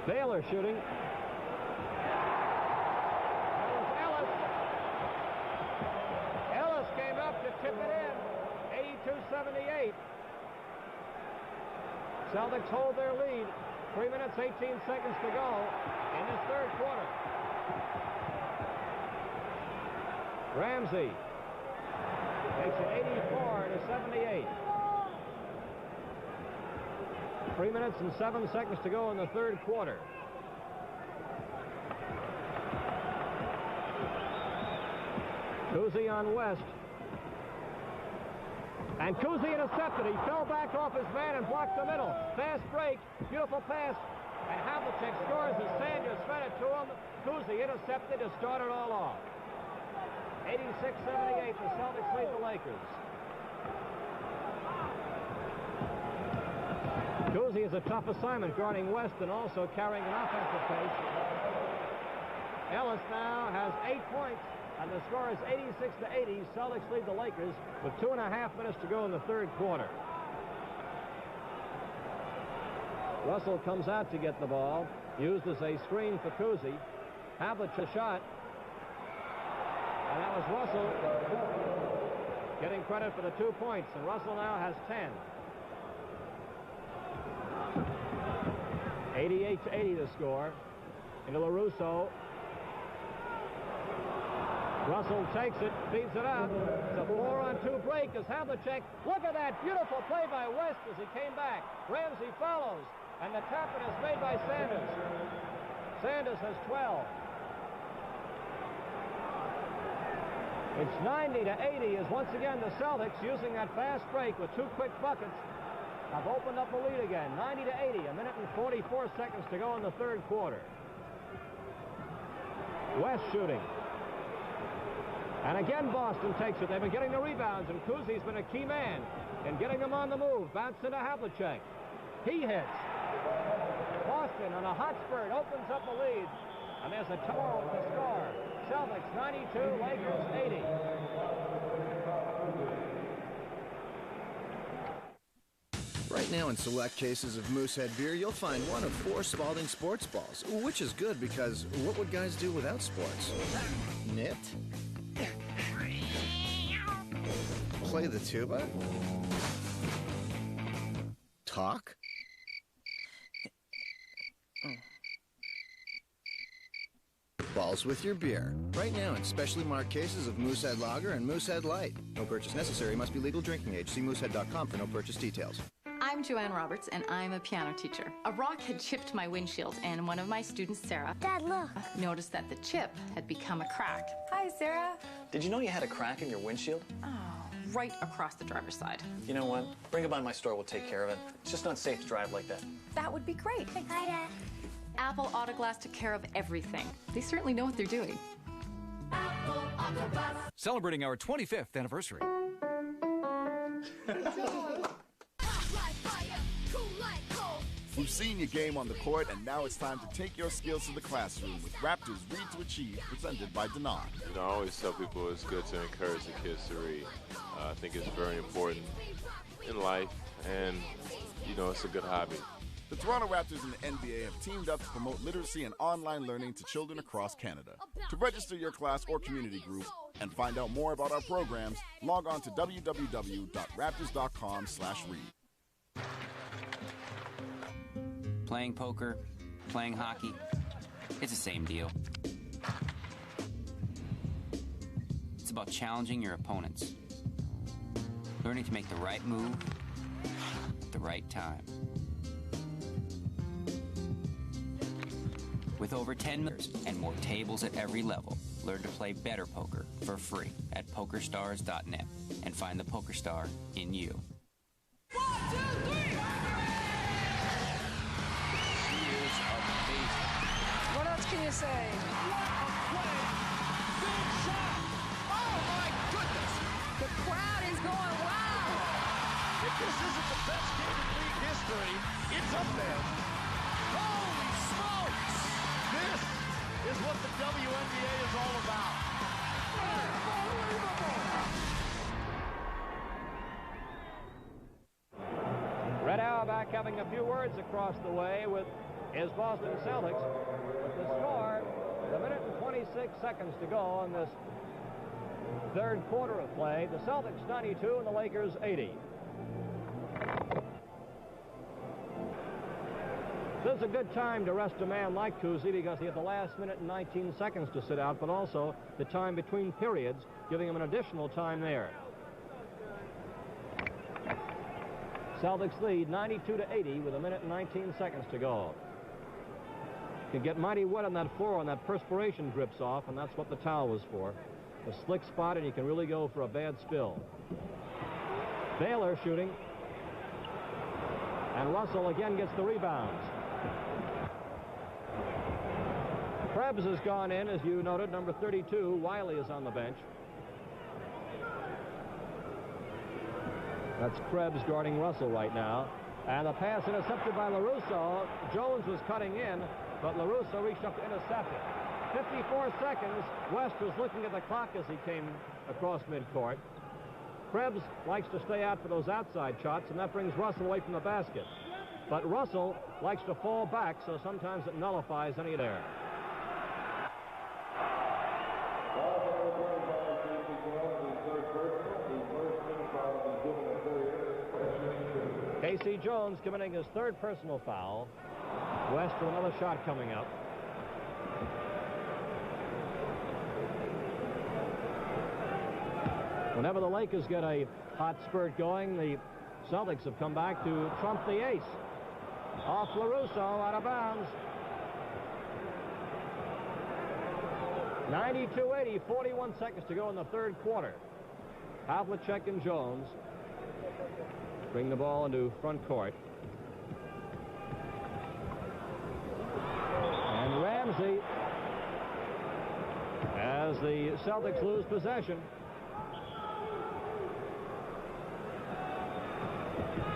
Speaker 3: Baylor shooting. Ellis came up to tip it in. 82-78. Celtics hold their lead. 3 minutes, 18 seconds to go in this third quarter. Ramsey makes it 84-78. 3 minutes and 7 seconds to go in the third quarter. Cousy on West. And Cousy intercepted. He fell back off his man and blocked the middle. Fast break. Beautiful pass. And Havlicek scores as Sanders fed it to him. Cousy intercepted to start it all off. 86-78. The Celtics lead the Lakers. Cousy is a tough assignment guarding West and also carrying an offensive pace. Ellis now has 8 points. And the score is 86-80. Celtics lead the Lakers with 2.5 minutes to go in the third quarter. Russell comes out to get the ball. Used as a screen for Cousy. Havlicek shot. And that was Russell getting credit for the 2 points. And Russell now has 10. 88-80 the score. Into LaRusso. Russell takes it, feeds it out. It's a 4-on-2 break as Havlicek. Look at that beautiful play by West as he came back. Ramsey follows, and the tap is made by Sanders. Sanders has 12. It's 90-80 as once again the Celtics, using that fast break with 2 quick buckets, have opened up a lead again. 90-80, a minute and 44 seconds to go in the third quarter. West shooting. And again, Boston takes it. They've been getting the rebounds, and Cousy's been a key man in getting them on the move. Bounce into Havlicek. He hits. Boston on a hot spurt opens up the lead. And there's a total to score. Celtics 92, Lakers 80.
Speaker 10: Right now in select cases of Moosehead beer, you'll find one of 4 Spalding sports balls, which is good because what would guys do without sports? Knit? Play the tuba? Talk? Balls with your beer. Right now in specially marked cases of Moosehead Lager and Moosehead Light. No purchase necessary. Must be legal drinking age. See moosehead.com for no purchase details.
Speaker 11: I'm Joanne Roberts, and I'm a piano teacher. A rock had chipped my windshield, and one of my students, Sarah,
Speaker 6: Dad, look.
Speaker 11: noticed that the chip had become a crack.
Speaker 6: Hi, Sarah.
Speaker 13: Did you know you had a crack in your windshield?
Speaker 11: Oh, right across the driver's side.
Speaker 13: You know what? Bring it by my store. We'll take care of it. It's just not safe to drive like that.
Speaker 6: That would be great. Thanks. Hi, Dad.
Speaker 11: Apple Autoglass took care of everything. They certainly know what they're doing.
Speaker 12: Apple Autoglass.
Speaker 14: Celebrating our 25th anniversary.
Speaker 4: We've seen your game on the court, and now it's time to take your skills to the classroom with Raptors Read to Achieve, presented by Denon.
Speaker 15: You know, I always tell people it's good to encourage the kids to read. I think it's very important in life, and, you know, it's a good hobby.
Speaker 4: The Toronto Raptors and the NBA have teamed up to promote literacy and online learning to children across Canada. To register your class or community group and find out more about our programs, log on to www.raptors.com/read.
Speaker 5: Playing poker, playing hockey, it's the same deal. It's about challenging your opponents, learning to make the right move at the right time. With over 10 million and more tables at every level, learn to play better poker for free at pokerstars.net and find the poker star in you.
Speaker 12: 1, 2, 3!
Speaker 6: What else can you say?
Speaker 1: What a play! Big shot! Oh, my goodness!
Speaker 6: The crowd is going wild.
Speaker 1: If this isn't the best game in league history, it's up there. Holy smokes! This is what the WNBA is all about. Unbelievable!
Speaker 3: Red Auerbach having a few words across the way with his Boston Celtics. With the score, with a minute and 26 seconds to go in this third quarter of play. The Celtics 92 and the Lakers 80. This is a good time to rest a man like Cousy because he had the last minute and 19 seconds to sit out, but also the time between periods, giving him an additional time there. Celtics lead 92-80 with a minute and 19 seconds to go. Can get mighty wet on that floor and that perspiration drips off, and that's what the towel was for. A slick spot, and you can really go for a bad spill. Baylor shooting. And Russell again gets the rebounds. Krebs has gone in, as you noted, number 32. Wiley is on the bench. That's Krebs guarding Russell right now. And the pass intercepted by LaRusso. Jones was cutting in, but LaRusso reached up to intercept it. 54 seconds. West was looking at the clock as he came across midcourt. Krebs likes to stay out for those outside shots, and that brings Russell away from the basket. But Russell likes to fall back, so sometimes it nullifies any there. Casey Jones committing his third personal foul. West with another shot coming up. Whenever the Lakers get a hot spurt going, the Celtics have come back to trump the ace. Off LaRusso, out of bounds. 92-80, 41 seconds to go in the third quarter. Havlicek and Jones bring the ball into front court. And Ramsey, as the Celtics lose possession.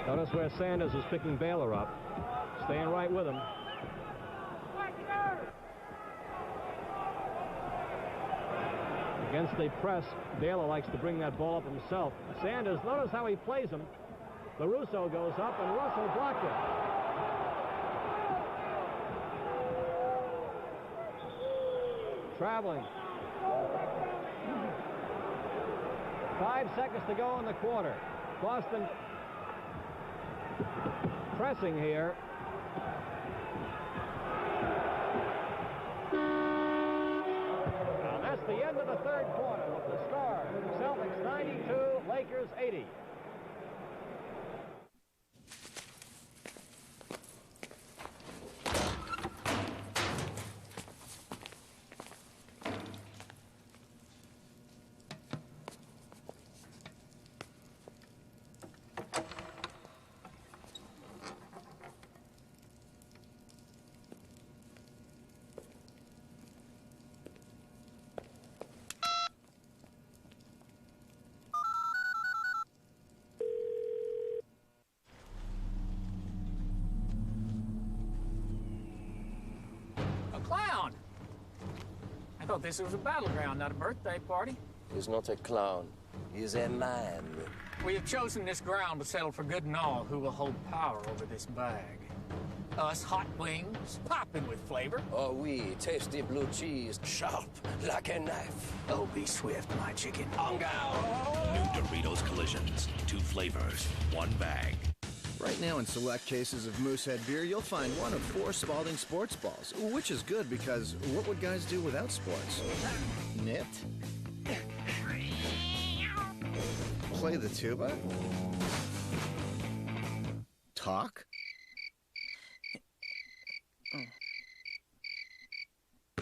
Speaker 3: Notice where Sanders is picking Baylor up. Staying right with him. Against the press, Baylor likes to bring that ball up himself. Sanders, notice how he plays him. LaRusso goes up, and Russell blocked it. Traveling. 5 seconds to go in the quarter. Boston pressing here. the end of the third quarter with the score, Celtics 92, Lakers 80.
Speaker 7: Clown! I thought this was a battleground, not a birthday party.
Speaker 8: He's not a clown. He's a man.
Speaker 7: We have chosen this ground to settle for good and all who will hold power over this bag. Us hot wings, popping with flavor.
Speaker 8: Oh, oui, tasty blue cheese, sharp like a knife.
Speaker 7: Oh, be swift, my chicken.
Speaker 8: On go!
Speaker 9: New Doritos Collisions. 2 flavors, 1 bag.
Speaker 10: Right now in select cases of Moosehead beer, you'll find one of 4 Spalding sports balls, which is good because what would guys do without sports? Knit? Play the tuba? Talk?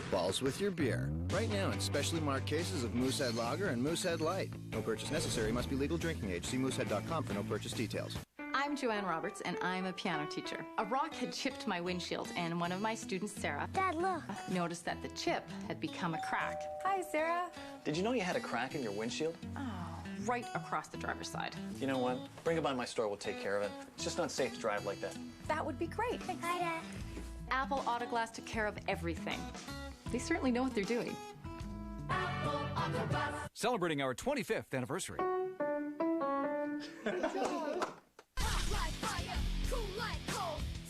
Speaker 10: Balls with your beer. Right now in specially marked cases of Moosehead Lager and Moosehead Light. No purchase necessary. Must be legal drinking age. See moosehead.com for no purchase details.
Speaker 11: I'm Joanne Roberts, and I'm a piano teacher. A rock had chipped my windshield, and one of my students, Sarah,
Speaker 16: Dad, look,
Speaker 11: noticed that the chip had become a crack.
Speaker 6: Hi, Sarah.
Speaker 13: Did you know you had a crack in your windshield?
Speaker 11: Oh, right across the driver's side.
Speaker 13: You know what? Bring it by my store, we'll take care of it. It's just not safe to drive like that.
Speaker 6: That would be great. Thanks.
Speaker 16: Hi, Dad.
Speaker 11: Apple Autoglass took care of everything. They certainly know what they're doing.
Speaker 12: Apple Autoglass.
Speaker 14: Celebrating our 25th anniversary.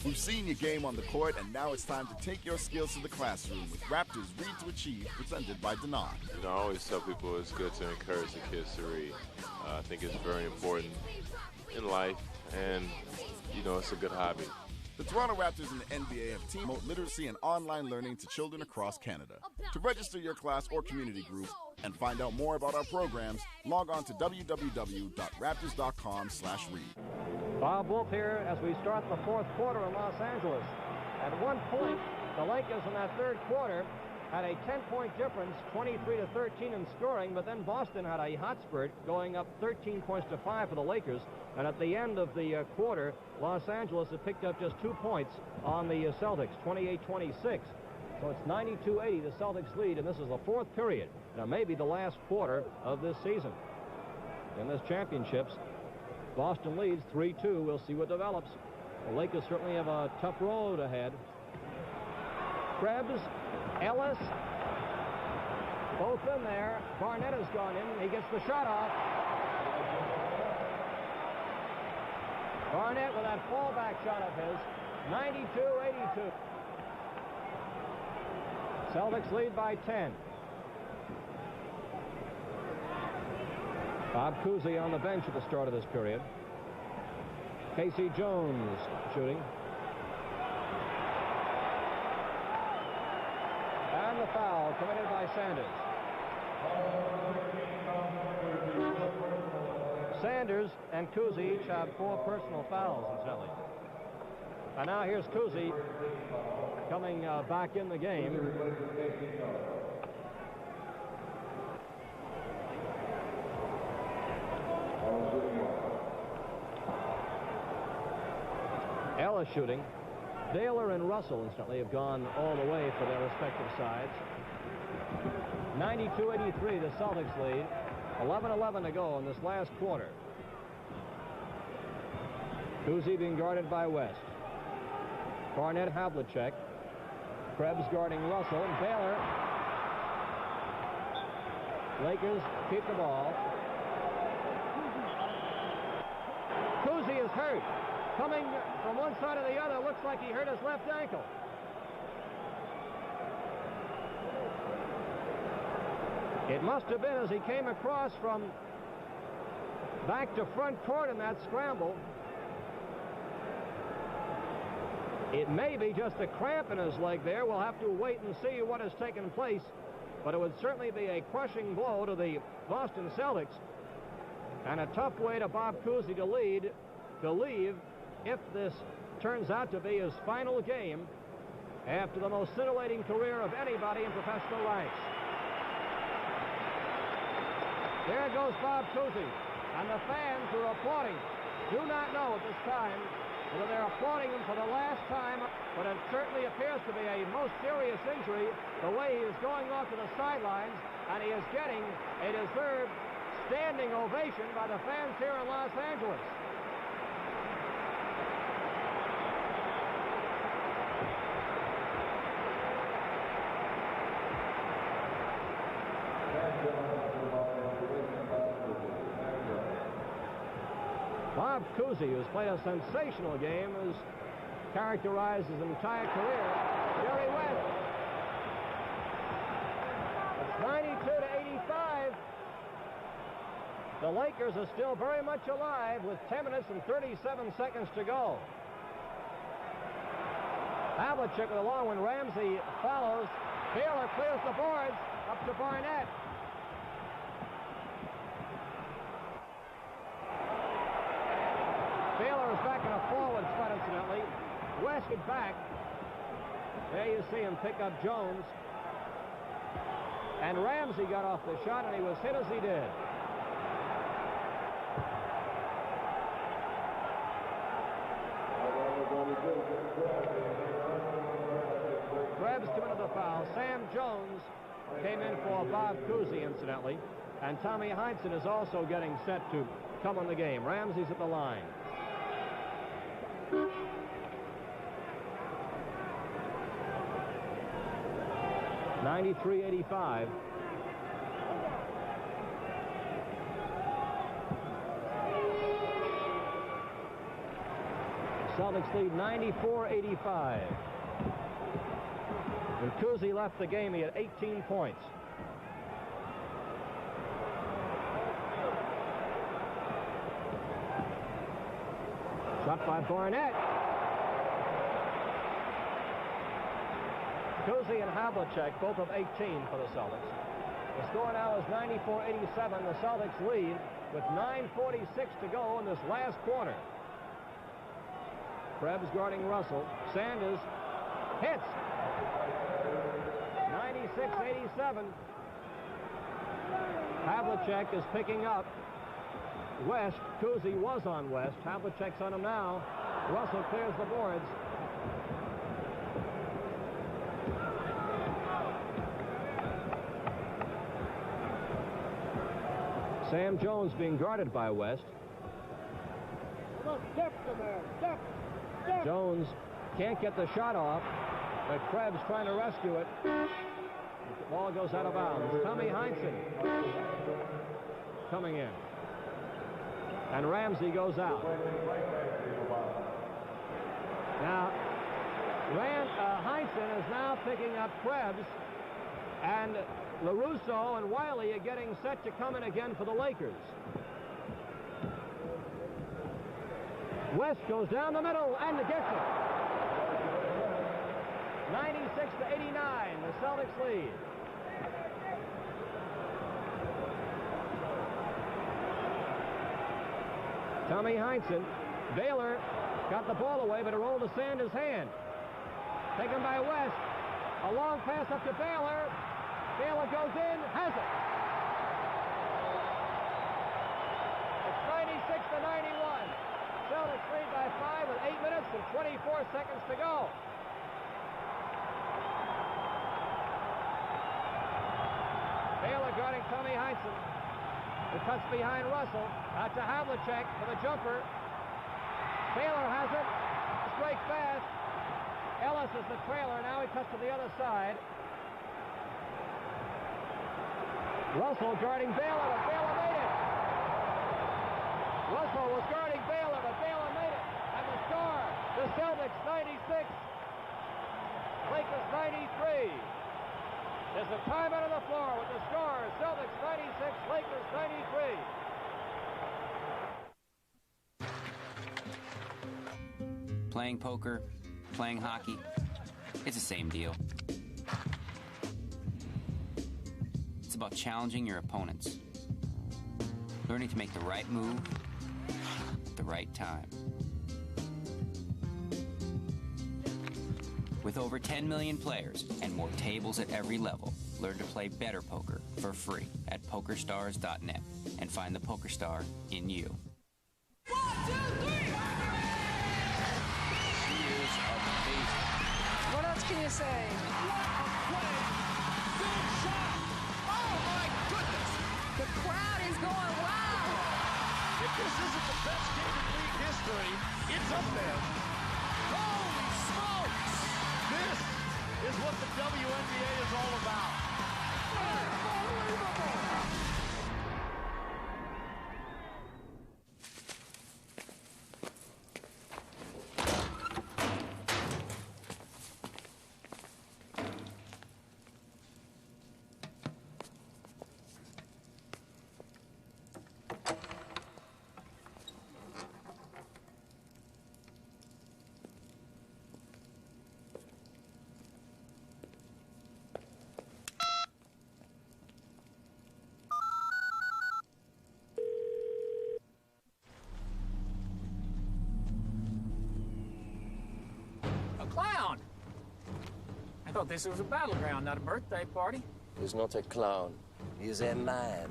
Speaker 4: We've seen your game on the court, and now it's time to take your skills to the classroom with Raptors Read to Achieve, presented by Denon.
Speaker 15: You know, I always tell people it's good to encourage the kids to read. I think it's very important in life, and, you know, it's a good hobby.
Speaker 4: The Toronto Raptors and the NBA have teamed promote literacy and online learning to children across Canada. To register your class or community group and find out more about our programs, log on to www.raptors.com/read.
Speaker 3: Bob Wolf here as we start the fourth quarter in Los Angeles. At one point, the Lakers in that third quarter had a 10-point difference, 23-13 in scoring, but then Boston had a hot spurt, going up 13 points to 5 for the Lakers. And at the end of the quarter, Los Angeles had picked up just 2 points on the Celtics, 28-26. So it's 92-80, the Celtics lead, and this is the fourth period. Now, maybe the last quarter of this season. In this championships, Boston leads 3-2. We'll see what develops. The Lakers certainly have a tough road ahead. Krebs, Ellis, both in there. Barnett has gone in. He gets the shot off. Barnett with that fallback shot of his. 92-82. Celtics lead by 10. Bob Cousy on the bench at the start of this period. Casey Jones shooting. And the foul committed by Sanders. Sanders and Cousy each have 4 personal fouls, incidentally. And now here's Cousy coming back in the game. Ellis shooting. Daler and Russell, incidentally, have gone all the way for their respective sides. 92-83, the Celtics lead. 11-11 to go in this last quarter. Cousy being guarded by West. Barnett, Havlicek. Krebs guarding Russell. And Baylor. Lakers keep the ball. Cousy is hurt. Coming from one side or the other, looks like he hurt his left ankle. It must have been as he came across from back to front court in that scramble. It may be just a cramp in his leg there. We'll have to wait and see what has taken place but it would certainly be a crushing blow to the Boston Celtics and a tough way to Bob Cousy to leave if this turns out to be his final game after the most scintillating career of anybody in professional ranks. There goes Bob Cousy, and the fans who are applauding do not know at this time whether they're applauding him for the last time, but it certainly appears to be a most serious injury the way he is going off to the sidelines, and he is getting a deserved standing ovation by the fans here in Los Angeles. Bob Cousy, who's played a sensational game, has characterized his entire career. Jerry West. It's 92-85. The Lakers are still very much alive with 10 minutes and 37 seconds to go. Havlicek with a long one. Ramsey follows. Baylor clears the boards up to Barnett. Baylor is back in a forward spot, incidentally. West is back. There you see him pick up Jones. And Ramsey got off the shot, and he was hit as he did. Krebs committed the foul. Sam Jones came in for Bob Cousy, incidentally. And Tommy Heinsohn is also getting set to come on the game. Ramsey's at the line. (93-85). Celtics lead 94-85. When Cousy left the game, he had 18 points. Shot by Barnett. Cousy and Havlicek, both of 18 for the Celtics. The score now is 94-87. The Celtics lead with 9:46 to go in this last quarter. Krebs guarding Russell. Sanders hits. 96-87. Havlicek is picking up West. Cousy was on West. Havlicek's on him now. Russell clears the boards. Sam Jones being guarded by West. Jones can't get the shot off, but Krebs trying to rescue it. The ball goes out of bounds. Tommy Heinsohn coming in. And Ramsey goes out. Now, Heinsohn is now picking up Krebs, and LaRusso and Wiley are getting set to come in again for the Lakers. West goes down the middle and gets it. 96-89, the Celtics lead. Tommy Heinsohn. Baylor got the ball away, but it rolled to Sanders' hand. Taken by West. A long pass up to Baylor. Baylor goes in, has it. It's 96-91. Celtics lead by 5 with 8 minutes and 24 seconds to go. Baylor guarding Tommy Heinsohn. It cuts behind Russell. Out to Havlicek for the jumper. Baylor has it. Straight fast. Ellis is the trailer. Now he cuts to the other side. Russell guarding Baylor, but Baylor made it. Russell was guarding Baylor, but Baylor made it. And the score, the Celtics 96, Lakers 93. There's a timeout on the floor with the score, Celtics 96, Lakers 93.
Speaker 5: Playing poker, playing hockey, it's the same deal. It's about challenging your opponents, learning to make the right move at the right time. With over 10 million players and more tables at every level, learn to play better poker for free at PokerStars.net and find the PokerStar in you.
Speaker 12: 1, 2, 3!
Speaker 9: She is amazing.
Speaker 12: What else can you say? What a play! Big shot! Oh my goodness! The crowd is going wild!
Speaker 1: If this isn't the best game in league history, it's up there. Holy smokes! This is what the WNBA is all about. Unbelievable!
Speaker 7: Clown! I thought this was a battleground, not a birthday party.
Speaker 8: He's not a clown. He's a man.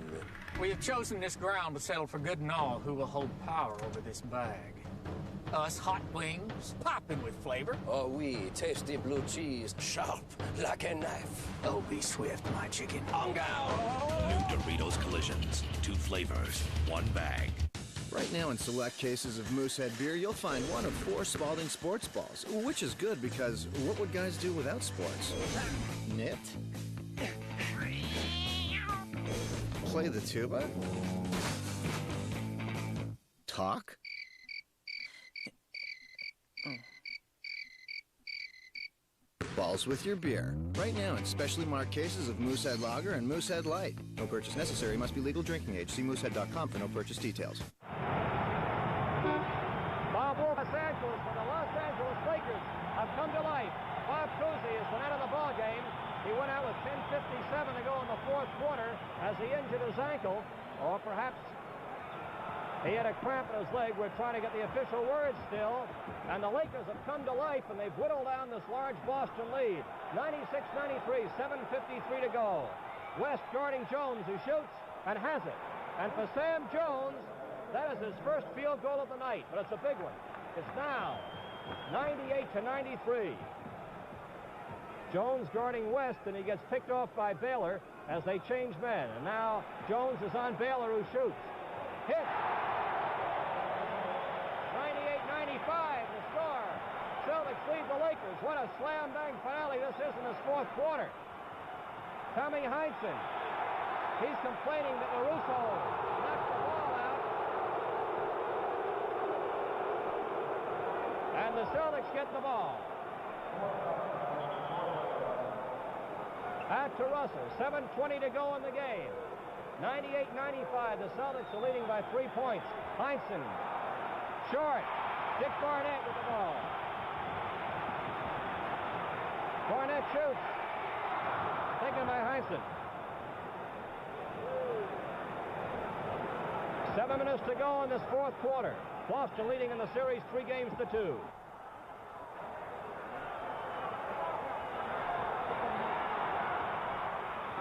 Speaker 7: We have chosen this ground to settle for good and all who will hold power over this bag. Us hot wings, popping with flavor.
Speaker 8: Oh, oui, tasty blue cheese, sharp like a knife.
Speaker 7: Oh, be swift, my chicken.
Speaker 8: On go!
Speaker 9: New Doritos Collisions. 2 flavors, 1 bag.
Speaker 10: Right now in select cases of Moosehead beer, you'll find 1 of 4 Spalding sports balls, which is good because what would guys do without sports? Knit? Play the tuba? Talk? Balls with your beer. Right now in specially marked cases of Moosehead Lager and Moosehead Light. No purchase necessary. Must be legal drinking age. See moosehead.com for no purchase details.
Speaker 3: Bob Wolf, Los Angeles, for the Los Angeles Lakers have come to life. Bob Cousy is the man of the ball game. He went out with 10:57 to go in the fourth quarter as he injured his ankle, or perhaps he had a cramp in his leg. We're trying to get the official word still. And the Lakers have come to life, and they've whittled down this large Boston lead. 96-93, 7:53 to go. West guarding Jones, who shoots and has it. And for Sam Jones, that is his first field goal of the night, but it's a big one. It's now 98-93. Jones guarding West, and he gets picked off by Baylor as they change men. And now Jones is on Baylor, who shoots. Hit. 98-95, the score. Celtics lead the Lakers. What a slam-bang finale this is in this fourth quarter. Tommy Heinsohn. He's complaining that LaRusso knocked the ball out. And the Celtics get the ball. Out to Russell. 7:20 to go in the game. 98-95. The Celtics are leading by 3 points. Heinsohn. Short. Dick Barnett with the ball. Barnett shoots. Taken by Heinsohn. 7 minutes to go in this fourth quarter. Boston leading in the series 3-2.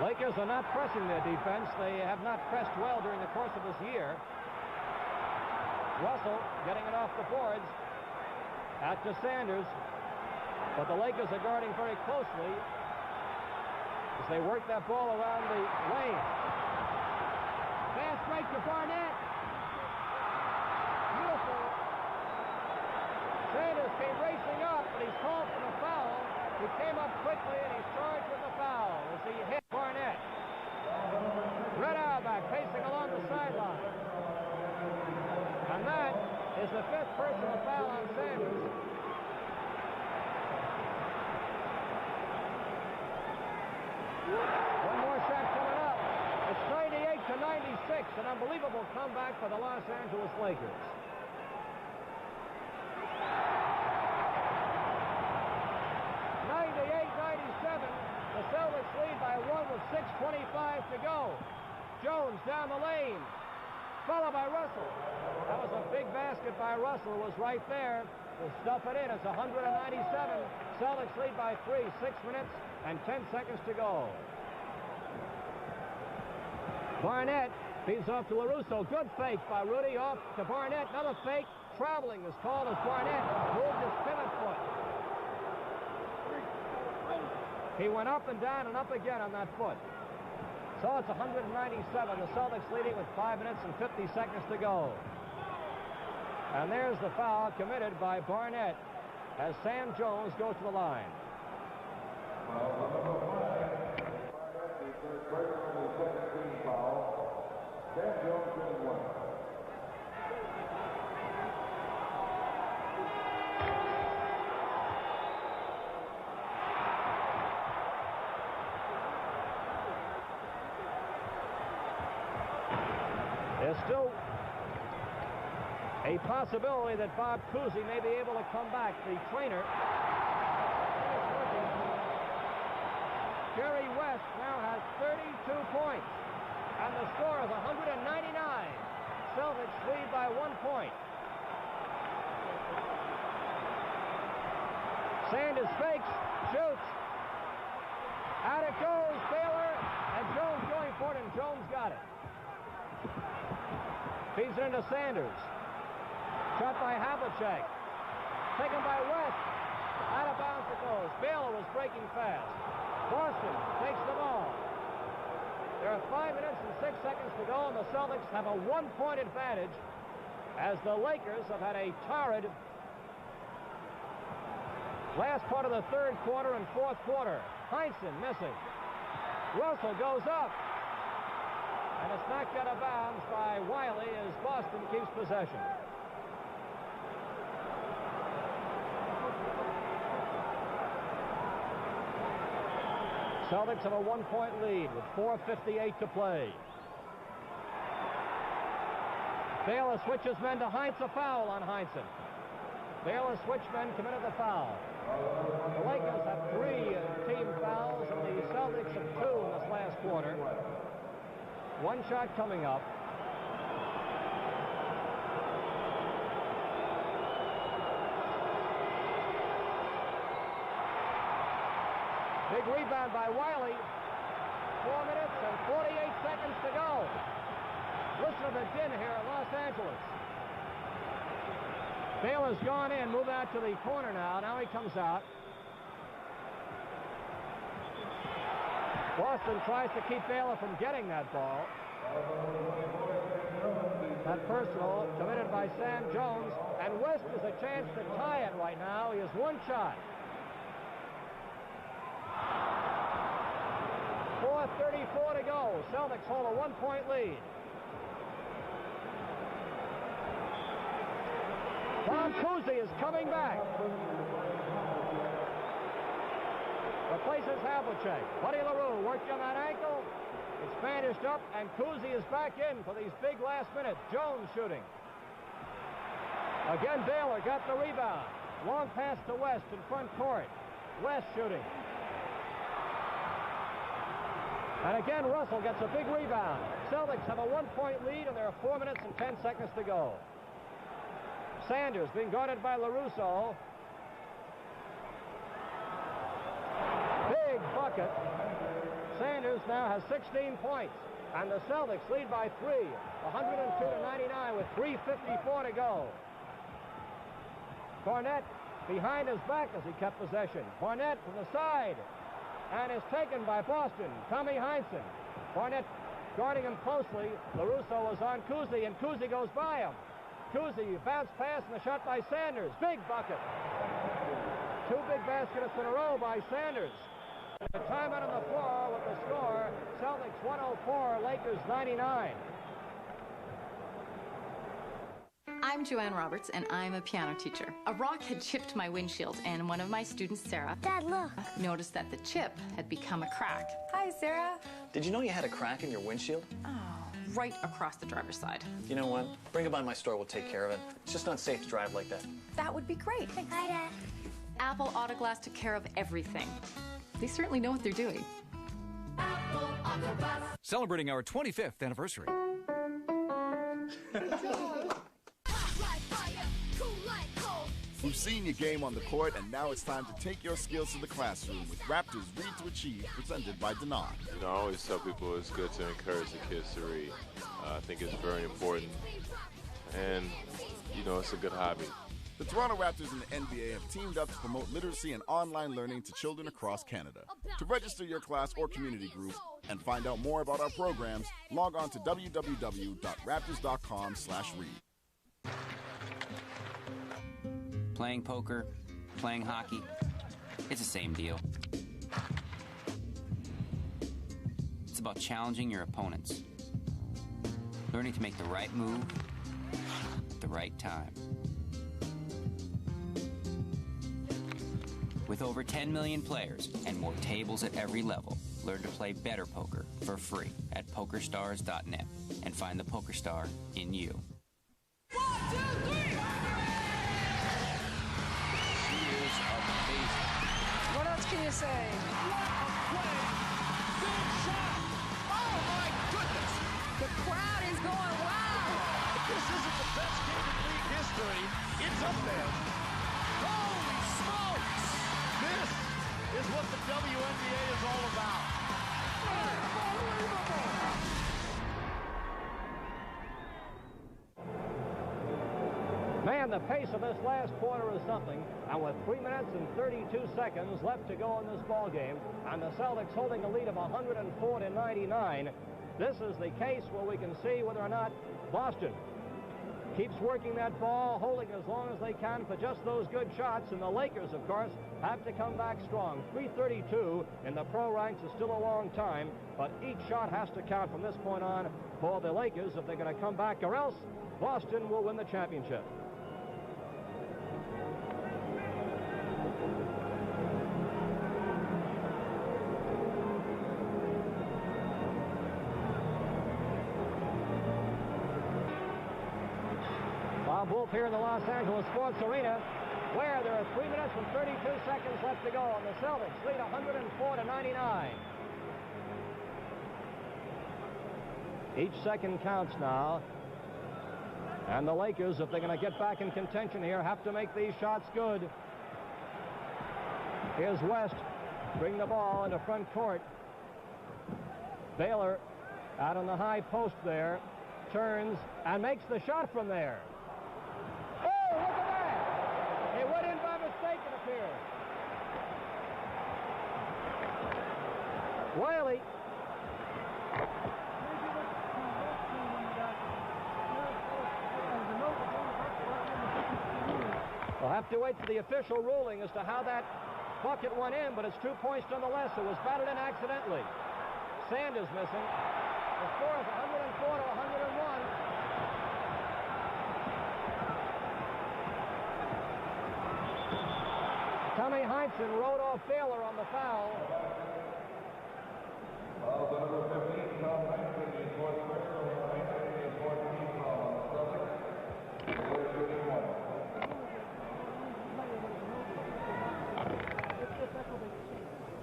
Speaker 3: Lakers are not pressing their defense. They have not pressed well during the course of this year. Russell getting it off the boards. Out to Sanders. But the Lakers are guarding very closely as they work that ball around the lane. Fast break to Barnett. Beautiful. Sanders came racing up, but he's called for the foul. He came up quickly, and he's charged with the foul as he hit Barnett. Red Auerbach pacing along the sideline. And that is the 5th personal foul on Sanders. One more shot coming up. It's 98-96, an unbelievable comeback for the Los Angeles Lakers. The Celtics lead by 1 with 6:25 to go. Jones down the lane, followed by Russell. That was a big basket by Russell, was right there to stuff it in. It's 197. Celtics lead by 3, 6 minutes and 10 seconds to go. Barnett feeds off to LaRusso. Good fake by Rudy, off to Barnett. Another fake. Traveling is called as Barnett moved his pivot foot. He went up and down and up again on that foot. So it's 197. The Celtics leading with 5 minutes and 50 seconds to go. And there's the foul committed by Barnett as Sam Jones goes to the line. There's still a possibility that Bob Cousy may be able to come back. The trainer, Jerry West, now has 32 points, and the score is 199. Celtics lead by 1 point. Sanders fakes, shoots. Out it goes, Baylor, and Jones going for it, and Jones got it. Feeds it into Sanders. Shot by Havlicek. Taken by West. Out of bounds it goes. Baylor was breaking fast. Boston takes the ball. There are 5 minutes and 6 seconds to go, and the Celtics have a 1-point advantage as the Lakers have had a torrid last part of the third quarter and fourth quarter. Heinsohn missing. Russell goes up. And it's knocked out of bounds by Wiley as Boston keeps possession. Celtics have a 1-point lead with 4:58 to play. Baylor switches men to Heinz, a foul on Heinsohn. Baylor switch men committed the foul. The Lakers have 3 team fouls, and the Celtics have 2 in this last quarter. One shot coming up. Big rebound by Wiley. 4 minutes and 48 seconds to go. Listen to the din here in Los Angeles. Baylor's gone in, moving out to the corner now. Now he comes out. Boston tries to keep Baylor from getting that ball. That personal committed by Sam Jones, and West has a chance to tie it right now. He has 1 shot. 4:34 to go. Celtics hold a 1-point lead. Bob Cousy is coming back. Replaces Havlicek. Buddy LaRue worked on that ankle. It's bandaged up, and Cousy is back in for these big last minutes. Jones shooting. Again, Baylor got the rebound. Long pass to West in front court. West shooting. And again, Russell gets a big rebound. Celtics have a 1-point lead, and there are 4 minutes and 10 seconds to go. Sanders being guarded by LaRusso. Big bucket. Sanders now has 16 points, and the Celtics lead by 3, 102-99 with 3:54 to go. Barnett behind his back as he kept possession. Barnett from the side, and is taken by Boston. Tommy Heinsohn. Barnett guarding him closely. LaRusso was on Cousy, and Cousy goes by him. Cousy bounce pass and a shot by Sanders. Big bucket. 2 big baskets in a row by Sanders. The timeout on the floor with the score, Celtics 104, Lakers 99.
Speaker 11: I'm Joanne Roberts, and I'm a piano teacher. A rock had chipped my windshield, and one of my students, Sarah,
Speaker 16: Dad, look,
Speaker 11: noticed that the chip had become a crack.
Speaker 6: Hi, Sarah.
Speaker 13: Did you know you had a crack in your windshield?
Speaker 11: Oh, right across the driver's side.
Speaker 13: You know what? Bring it by my store, we'll take care of it. It's just not safe to drive like that.
Speaker 6: That would be great. Thanks.
Speaker 16: Hi, Dad.
Speaker 11: Apple Auto Glass took care of everything. They certainly know what they're doing.
Speaker 12: Apple
Speaker 14: Celebrating our 25th anniversary.
Speaker 4: We've seen your game on the court, and now it's time to take your skills to the classroom with Raptors Read to Achieve, presented by Denon.
Speaker 15: You know, I always tell people it's good to encourage the kids to read. I think it's very important, and, you know, it's a good hobby.
Speaker 4: The Toronto Raptors and the NBA have teamed up to promote literacy and online learning to children across Canada. To register your class or community group and find out more about our programs, log on to www.raptors.com/read.
Speaker 5: Playing poker, playing hockey, it's the same deal. It's about challenging your opponents, learning to make the right move at the right time. With over 10 million players and more tables at every level, learn to play better poker for free at PokerStars.net and find the PokerStar in you.
Speaker 12: 1, 2, 3!
Speaker 8: She is amazing.
Speaker 12: What else can you say? What a play! Big shot! Oh my goodness!
Speaker 6: The crowd is going wild.
Speaker 1: If this isn't the best game in league history, it's up there. Holy smokes! This is what the WNBA is all about. Unbelievable!
Speaker 3: Man, the pace of this last quarter is something. And with 3 minutes and 32 seconds left to go in this ball game, and the Celtics holding a lead of 104-99, this is the case where we can see whether or not Boston keeps working that ball, holding as long as they can for just those good shots. And the Lakers, of course, have to come back strong. 332 in the pro ranks is still a long time, but each shot has to count from this point on for the Lakers if they're going to come back, or else Boston will win the championship. Bob Wolf here in the Los Angeles Sports Arena, where there are 3 minutes and 32 seconds left to go, and the Celtics lead 104-99. Each second counts now, and the Lakers, if they're going to get back in contention here, have to make these shots good. Here's West, bring the ball into front court. Baylor out on the high post there, turns and makes the shot from there. Oh, look at that! It went in by mistake, it appears. Wiley. We'll have to wait for the official ruling as to how that bucket went in, but it's 2 points nonetheless. It was batted in accidentally. Sanders missing. The score is 104-101. Tommy Heinsohn rode off Baylor on the foul.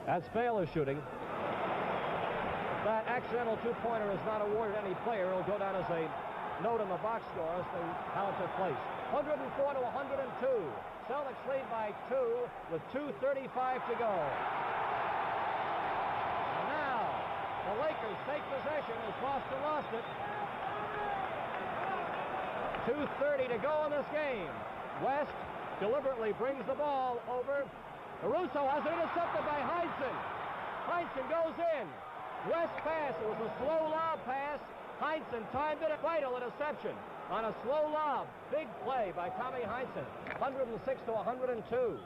Speaker 3: That's Baylor shooting. That accidental two-pointer is not awarded any player. It'll go down as a note in the box score as to how it took place. 104-102. Celtics lead by 2 with 2:35 to go. And now the Lakers take possession as Boston lost it. 2:30 to go in this game. West deliberately brings the ball over. Caruso has it intercepted by Heinsohn. Heinsohn goes in. West pass. It was a slow lob pass. Heinsohn timed it. Vital interception on a slow lob. Big play by Tommy Heinsohn. 106-102.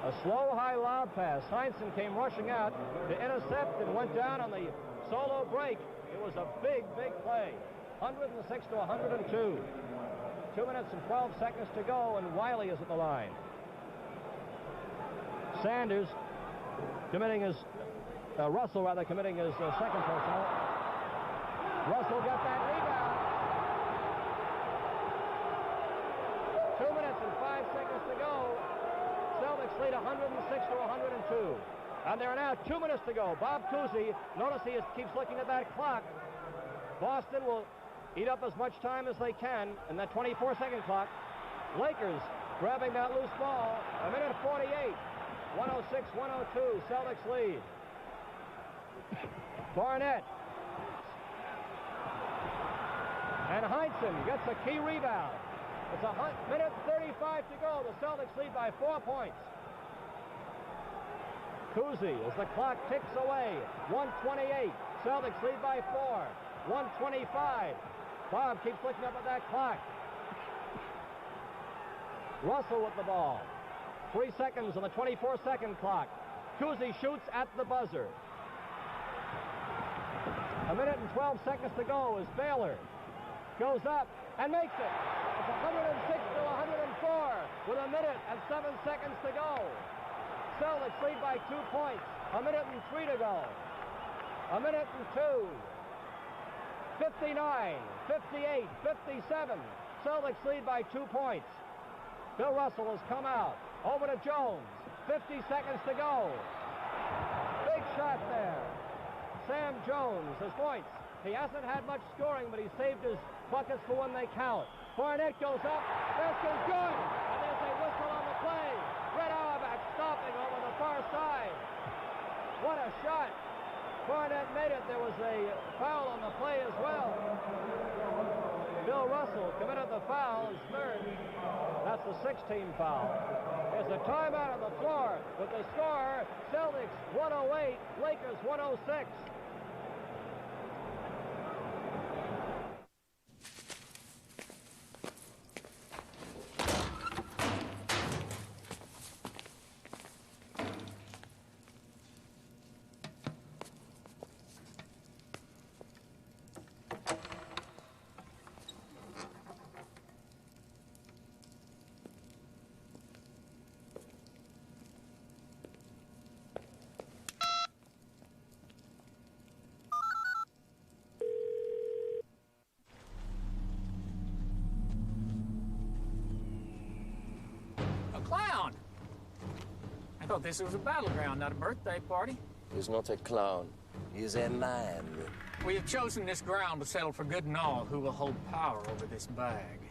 Speaker 3: A slow high lob pass. Heinsohn came rushing out to intercept and went down on the solo break. It was a big, big play. 106-102. 2 minutes and 12 seconds to go, and Wiley is at the line. Sanders committing his, Russell rather, committing his second personal. Russell got that rebound. 2 minutes and 5 seconds to go. Celtics lead 106-102. And there are now 2 minutes to go. Bob Cousy, notice he keeps looking at that clock. Boston will eat up as much time as they can in that 24-second clock. Lakers grabbing that loose ball. A minute 48. 106-102. Celtics lead. Barnett. And Heinsohn gets a key rebound. It's a minute 35 to go. The Celtics lead by 4 points. Cousy, as the clock ticks away. 128. Celtics lead by 4. 125. Bob keeps looking up at that clock. Russell with the ball. 3 seconds on the 24-second clock. Cousy shoots at the buzzer. A minute and 12 seconds to go as Baylor goes up and makes it. It's 106 to 104 with a minute and 7 seconds to go. Celtics lead by 2 points. A minute and 3 to go. A minute and 2. 59, 58, 57. Celtics lead by 2 points. Bill Russell has come out. Over to Jones. 50 seconds to go. Big shot there. Sam Jones has points. He hasn't had much scoring, but he saved his buckets for when they count. Barnett goes up. Basket's good. And there's a whistle on the play. Red Auerbach stopping over the far side. What a shot. Barnett made it. There was a foul on the play as well. Bill Russell committed the foul, his third. That's the 16th foul. There's a timeout on the floor with the score, Celtics 108, Lakers 106.
Speaker 7: Clown! I thought this was a battleground, not a birthday party.
Speaker 8: He's not a clown. He's a man.
Speaker 7: We have chosen this ground to settle for good and all who will hold power over this bag.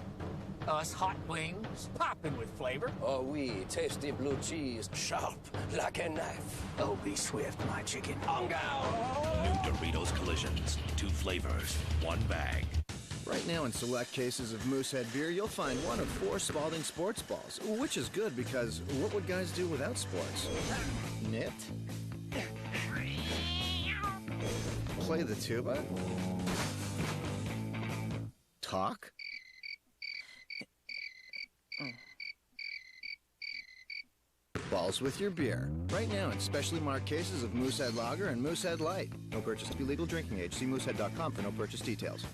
Speaker 7: Us hot wings, popping with flavor.
Speaker 8: Oh, oui, tasty blue cheese, sharp like a knife.
Speaker 7: Oh, be swift, my chicken.
Speaker 8: On go!
Speaker 9: New Doritos Collisions. 2 flavors, 1 bag.
Speaker 10: Right now in select cases of Moosehead beer, you'll find 1 of 4 Spalding sports balls, which is good because what would guys do without sports? Knit? Play the tuba? Talk? Balls with your beer. Right now in specially marked cases of Moosehead Lager and Moosehead Light. No purchase to be legal drinking age. See moosehead.com for no purchase details.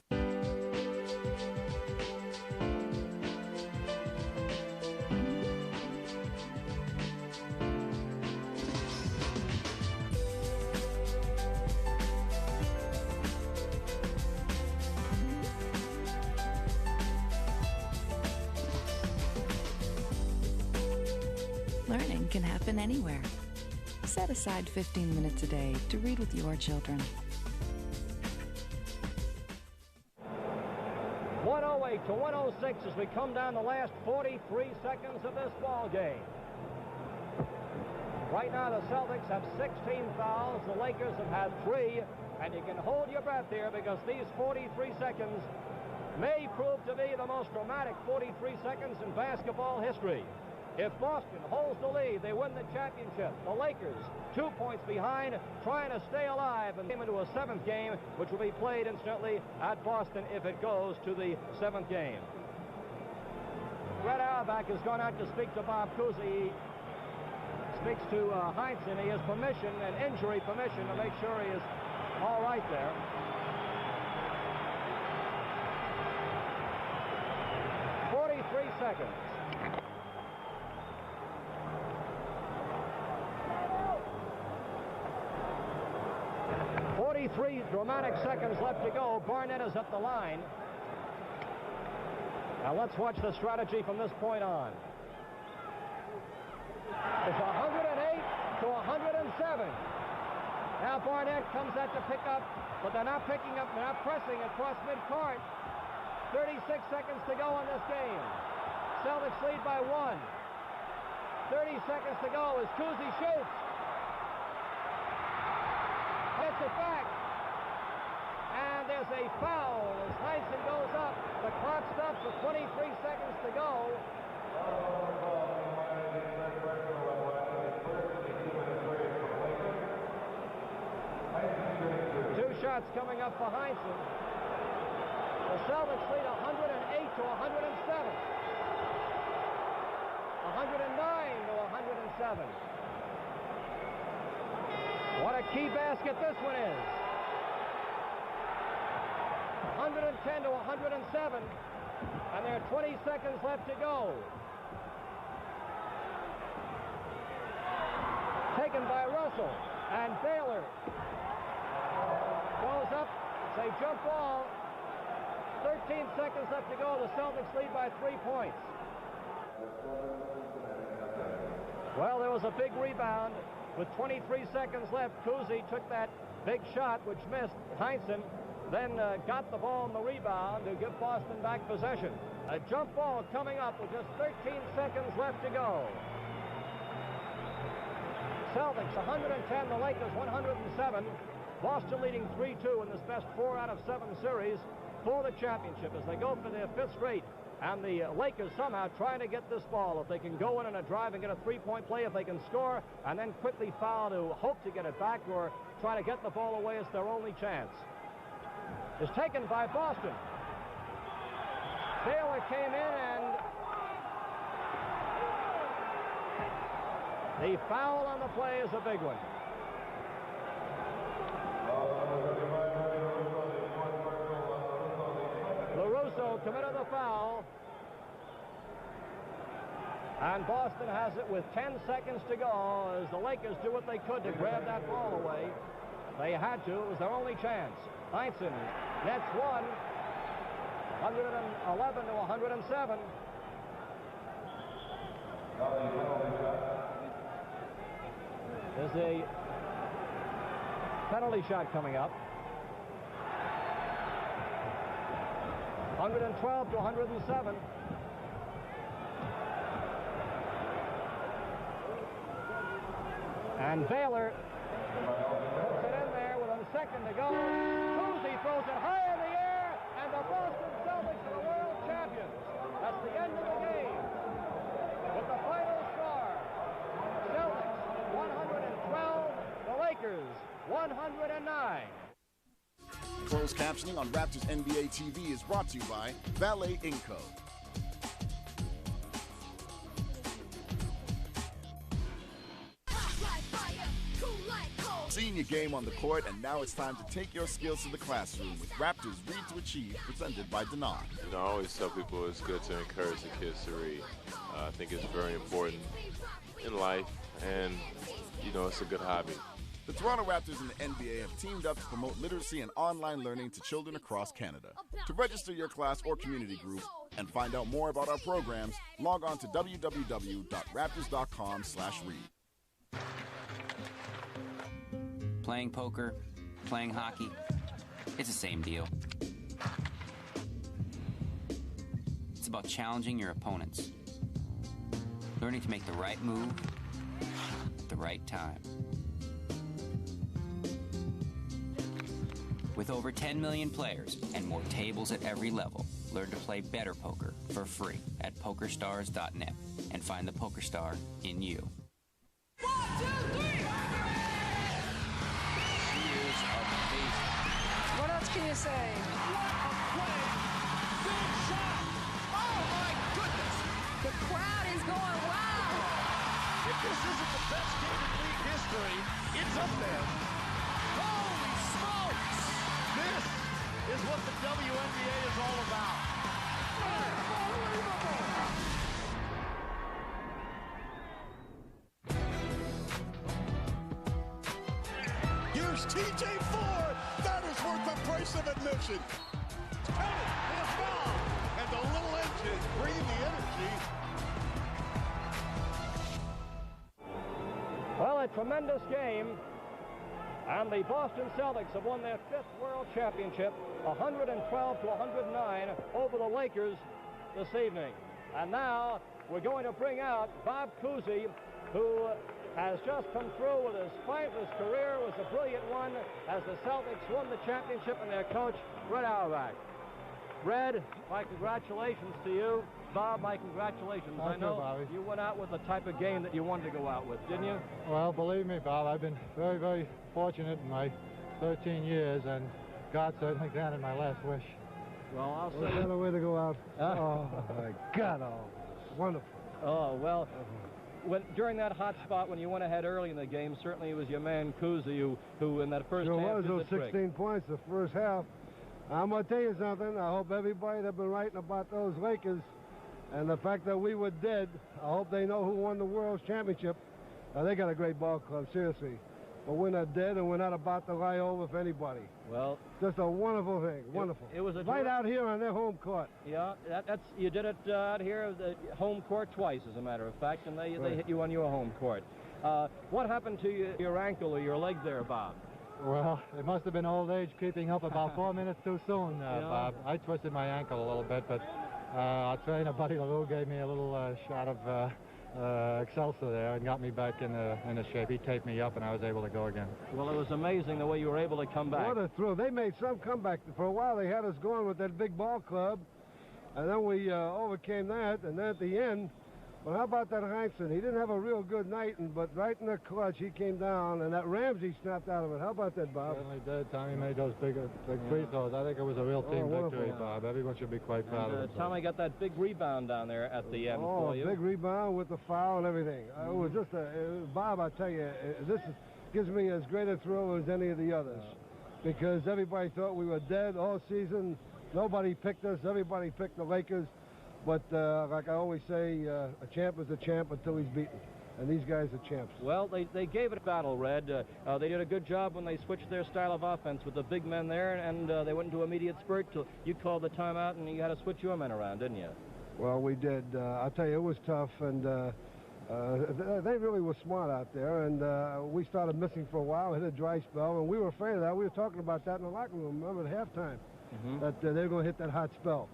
Speaker 16: Learning can happen anywhere. Set aside 15 minutes a day to read with your children.
Speaker 3: 108 to 106 as we come down the last 43 seconds of this ball game. Right now the Celtics have 16 fouls. The Lakers have had 3. And you can hold your breath here because these 43 seconds may prove to be the most dramatic 43 seconds in basketball history. If Boston holds the lead, they win the championship. The Lakers, 2 points behind, trying to stay alive and came into a 7th game, which will be played, incidentally, at Boston if it goes to the 7th game. Red Auerbach has gone out to speak to Bob Cousy. He speaks to Heinsohn. He has permission, and injury permission, to make sure he is all right there. Seconds. 43 dramatic seconds left to go. Barnett is at the line. Now let's watch the strategy from this point on. It's 108 to 106. Now Barnett comes out to pick up, but they're not picking up, they're not pressing across midcourt. 36 seconds to go in this game. Celtics lead by 1. 30 seconds to go as Cousy shoots. Hits it back. And there's a foul as Heinsohn goes up. The clock stops with 23 seconds to go. Two shots coming up for Heinsohn. The Celtics lead 108 to 107. 109 to 107. What a key basket this one is. 110 to 107. And there are 20 seconds left to go. Taken by Russell. And Baylor goes up. It's a jump ball. 13 seconds left to go. The Celtics lead by 3 points. Well, there was a big rebound. With 23 seconds left, Cousy took that big shot, which missed. Heinsohn then got the ball in the rebound to give Boston back possession. A jump ball coming up with just 13 seconds left to go. Celtics 110, the Lakers 107. Boston leading 3-2 in this best 4 out of 7 series for the championship as they go for their 5th straight. And the Lakers somehow trying to get this ball. If they can go in a drive and get a 3-point play, if they can score and then quickly foul to hope to get it back or try to get the ball away, it's their only chance. It's taken by Boston. Baylor came in and the foul on the play is a big one. LaRusso committed the foul. And Boston has it with 10 seconds to go as the Lakers do what they could to grab that ball away. They had to. It was their only chance. Heinsohn nets one. 111 to 107. There's a penalty shot coming up. 112 to 107. And Baylor puts it in there with a second to go. Cousy throws it high in the air, and the Boston Celtics are the world champions. That's the end of the game. With the final score, Celtics 112, the Lakers 109.
Speaker 4: Closed captioning on Raptors NBA TV is brought to you by Valet Inco. Senior game on the court, and now it's time to take your skills to the classroom with Raptors Read to Achieve, presented by Denon.
Speaker 15: You know, I always tell people it's good to encourage the kids to read. I think it's very important in life, and, you know, it's a good hobby.
Speaker 4: The Toronto Raptors and the NBA have teamed up to promote literacy and online learning to children across Canada. To register your class or community group and find out more about our programs, log on to www.raptors.com/read.
Speaker 5: Playing poker, playing hockey, it's the same deal. It's about challenging your opponents, learning to make the right move at the right time. With over 10 million players and more tables at every level, learn to play better poker for free at PokerStars.net and find the PokerStar in you.
Speaker 12: 1, 2, 3!
Speaker 8: She is amazing.
Speaker 12: What else can you say?
Speaker 1: What a play! Big shot! Oh my goodness!
Speaker 6: The crowd is going wild!
Speaker 1: If this isn't the best game in league history, it's up there. Holy smokes! This is what the WNBA is all about. Unbelievable!
Speaker 17: Here's TJ Ford. That is worth the price of admission. Counted and a foul. And the little engine bringing the energy.
Speaker 3: Well, at tremendous game, and the Boston Celtics have won their 5th World Championship, 112 to 109 over the Lakers this evening. And now we're going to bring out Bob Cousy, who has just come through with his career was a brilliant one as the Celtics won the championship, and their coach, Red Auerbach. Red, my congratulations to you. Bob, my congratulations. I know Bobby. You went out with the type of game that you wanted to go out with, didn't you?
Speaker 18: Well, believe me, Bob, I've been very, very fortunate in my 13 years, and God certainly granted my last wish.
Speaker 3: Well, I'll say...
Speaker 19: What a way to go out. Oh, my God, wonderful.
Speaker 3: Oh, well, during that hot spot when you went ahead early in the game, certainly it was your man Cousy who in that first half did the trick.
Speaker 19: 16 points the first half. I'm going to tell you something. I hope everybody that's been writing about those Lakers and the fact that we were dead, I hope they know who won the World Championship. They got a great ball club, seriously. But we're not dead, and we're not about to lie over for anybody.
Speaker 3: Well,
Speaker 19: just a wonderful thing, wonderful.
Speaker 3: It was
Speaker 19: right out here on their home court.
Speaker 3: Yeah, you did it out here, the home court twice, as a matter of fact, and they hit you on your home court. What happened to your ankle or your leg there, Bob?
Speaker 18: Well, it must have been old age creeping up about 4 minutes too soon, Bob. I twisted my ankle a little bit, but our trainer, Buddy LaRue, gave me a little shot of Excelsior there and got me back in the shape. He taped me up, and I was able to go again.
Speaker 3: Well, it was amazing the way you were able to come back.
Speaker 19: What a thrill. They made some comeback. For a while, they had us going with that big ball club, and then we overcame that, and then at the end, well, how about that Heinsohn? He didn't have a real good night, but right in the clutch, he came down, and that Ramsey snapped out of it. How about that, Bob?
Speaker 18: Certainly did. Tommy made those big free throws. I think it was a real team victory, Bob. Everyone should be quite proud of it.
Speaker 3: Tommy got that big rebound down there at the end for you.
Speaker 19: Big rebound with the foul and everything. It was just Bob, I tell you, gives me as great a thrill as any of the others, because everybody thought we were dead all season. Nobody picked us. Everybody picked the Lakers. But like I always say, a champ is a champ until he's beaten. And these guys are champs.
Speaker 3: Well, they gave it a battle, Red. They did a good job when they switched their style of offense with the big men there, and they went into immediate spurt till you called the timeout, and you had to switch your men around, didn't you?
Speaker 19: Well, we did. I'll tell you, it was tough, and they really were smart out there, and we started missing for a while, hit a dry spell, and we were afraid of that. We were talking about that in the locker room, remember, at halftime, that they were going to hit that hot spell.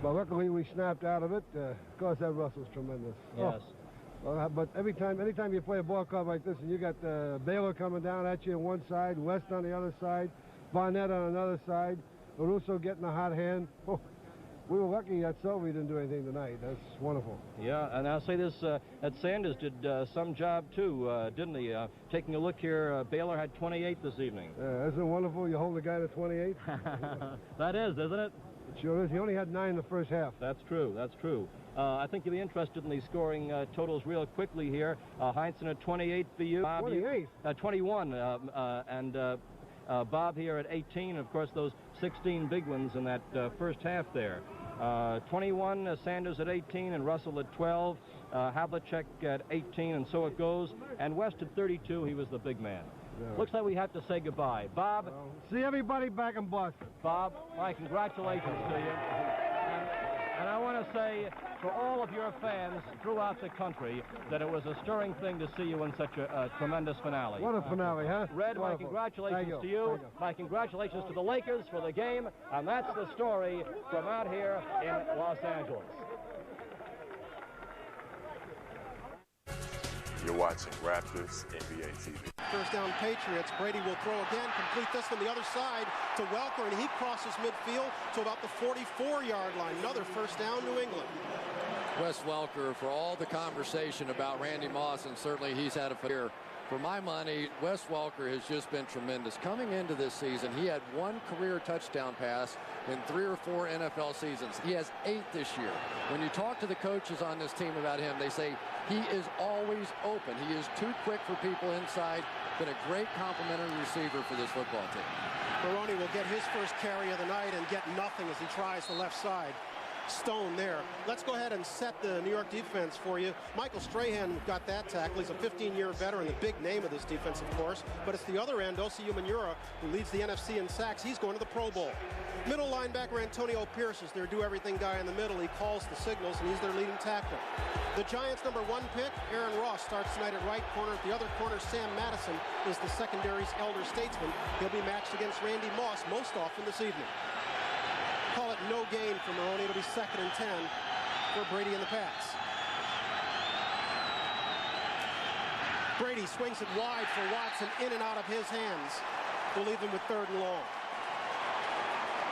Speaker 19: But luckily we snapped out of it. Of course, that Russell's tremendous.
Speaker 3: Yes.
Speaker 19: Well, but anytime you play a ball club like this, and you got Baylor coming down at you on one side, West on the other side, Barnett on another side, LaRusso getting a hot hand. Oh, we were lucky that Silvey didn't do anything tonight. That's wonderful.
Speaker 3: Yeah, and I'll say this, that Sanders did some job too, didn't he? Taking a look here, Baylor had 28 this evening.
Speaker 19: Isn't it wonderful? You hold a guy to 28?
Speaker 3: That is, isn't it?
Speaker 19: It sure is. He only had 9 in the first half.
Speaker 3: That's true. That's true. I think you'll be interested in the scoring totals real quickly here. Heinsohn at 28 for you.
Speaker 19: 28?
Speaker 3: 21. And Bob here at 18. Of course, those 16 big ones in that first half there. 21, Sanders at 18, and Russell at 12. Havlicek at 18, and so it goes. And West at 32. He was the big man. Yeah. Looks like we have to say goodbye. Bob.
Speaker 19: See everybody back in Boston.
Speaker 3: Bob, my congratulations to you. And I want to say for all of your fans throughout the country that it was a stirring thing to see you in such a tremendous finale.
Speaker 19: What a finale, huh?
Speaker 3: Red,
Speaker 19: wonderful.
Speaker 3: My congratulations to you. My congratulations to the Lakers for the game. And that's the story from out here in Los Angeles.
Speaker 15: You're watching Raptors NBA TV.
Speaker 20: First down Patriots. Brady will throw again, complete this from the other side to Welker, and he crosses midfield to about the 44-yard line. Another first down, New England.
Speaker 21: Wes Welker, for all the conversation about Randy Moss, and certainly he's had a fair. For my money, Wes Welker has just been tremendous. Coming into this season, he had 1 career touchdown pass in 3 or 4 NFL seasons. He has 8 this year. When you talk to the coaches on this team about him, they say he is always open. He is too quick for people inside. Been a great complimentary receiver for this football team.
Speaker 20: Baroni will get his first carry of the night and get nothing as he tries the left side. Stone there. Let's go ahead and set the New York defense for you. Michael Strahan got that tackle. He's a 15-year veteran, the big name of this defense, of course. But it's the other end, Osi Umenyiora, who leads the NFC in sacks. He's going to the Pro Bowl. Middle linebacker Antonio Pierce is their do-everything guy in the middle. He calls the signals, and he's their leading tackler. The Giants' #1 pick, Aaron Ross, starts tonight at right corner. At the other corner, Sam Madison is the secondary's elder statesman. He'll be matched against Randy Moss most often this evening. Call it no gain for Maroney. It'll be 2nd and 10 for Brady in the pass. Brady swings it wide for Watson, in and out of his hands. We'll leave him with 3rd and long.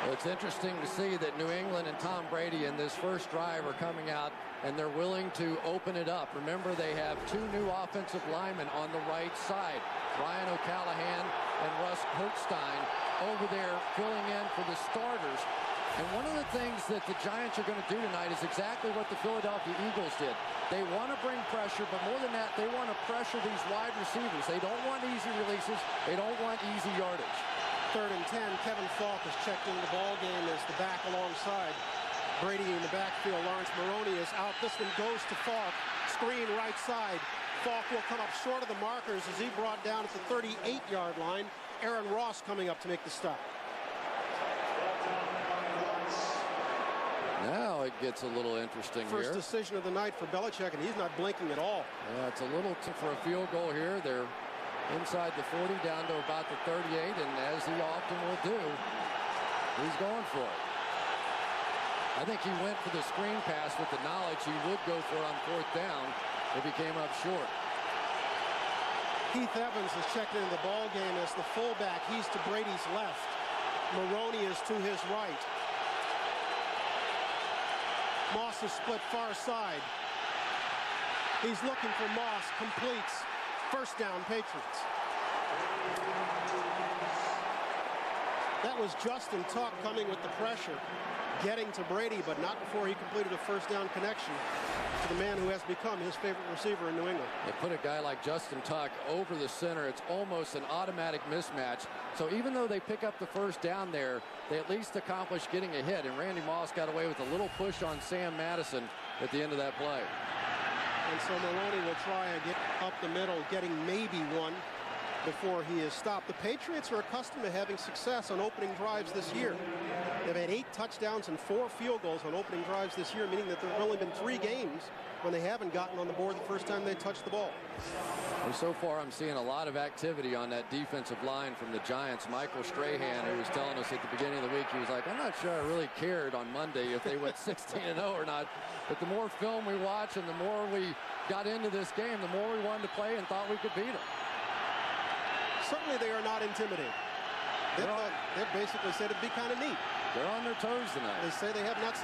Speaker 21: Well, it's interesting to see that New England and Tom Brady in this first drive are coming out and they're willing to open it up. Remember, they have 2 new offensive linemen on the right side, Ryan O'Callahan and Russ Hertzstein over there filling in for the starters. And one of the things that the Giants are going to do tonight is exactly what the Philadelphia Eagles did. They want to bring pressure, but more than that, they want to pressure these wide receivers. They don't want easy releases. They don't want easy yardage.
Speaker 20: 3rd and 10. Kevin Falk is checked into the ball game as the back alongside Brady in the backfield. Lawrence Maroney is out. This one goes to Falk. Screen right side. Falk will come up short of the markers as he brought down at the 38-yard line. Aaron Ross coming up to make the stop.
Speaker 21: Now it gets a little interesting here.
Speaker 20: First decision of the night for Belichick, and he's not blinking at all.
Speaker 21: Yeah, it's a little for a field goal here. They're inside the 40, down to about the 38, and as he often will do, he's going for it. I think he went for the screen pass with the knowledge he would go for it on 4th down if he came up short.
Speaker 20: Keith Evans is checked into the ball game as the fullback. He's to Brady's left. Maroney is to his right. Moss is split far side. He's looking for Moss. Completes. 1st down, Patriots. That was Justin Tuck coming with the pressure, getting to Brady, but not before he completed a 1st down connection to the man who has become his favorite receiver in New England.
Speaker 21: They put a guy like Justin Tuck over the center. It's almost an automatic mismatch. So even though they pick up the 1st down there, they at least accomplish getting a hit. And Randy Moss got away with a little push on Sam Madison at the end of that play.
Speaker 20: And so Maroney will try and get up the middle, getting maybe one before he is stopped. The Patriots are accustomed to having success on opening drives this year. They've had 8 touchdowns and 4 field goals on opening drives this year, meaning that there have only been 3 games when they haven't gotten on the board the first time they touched the ball.
Speaker 21: Well, so far, I'm seeing a lot of activity on that defensive line from the Giants. Michael Strahan, who was telling us at the beginning of the week, he was like, I'm not sure I really cared on Monday if they went 16-0 or not. But the more film we watch and the more we got into this game, the more we wanted to play and thought we could beat them.
Speaker 20: Certainly they are not intimidating. They basically said it'd be kind of neat.
Speaker 21: They're on their toes tonight.
Speaker 20: They say they have not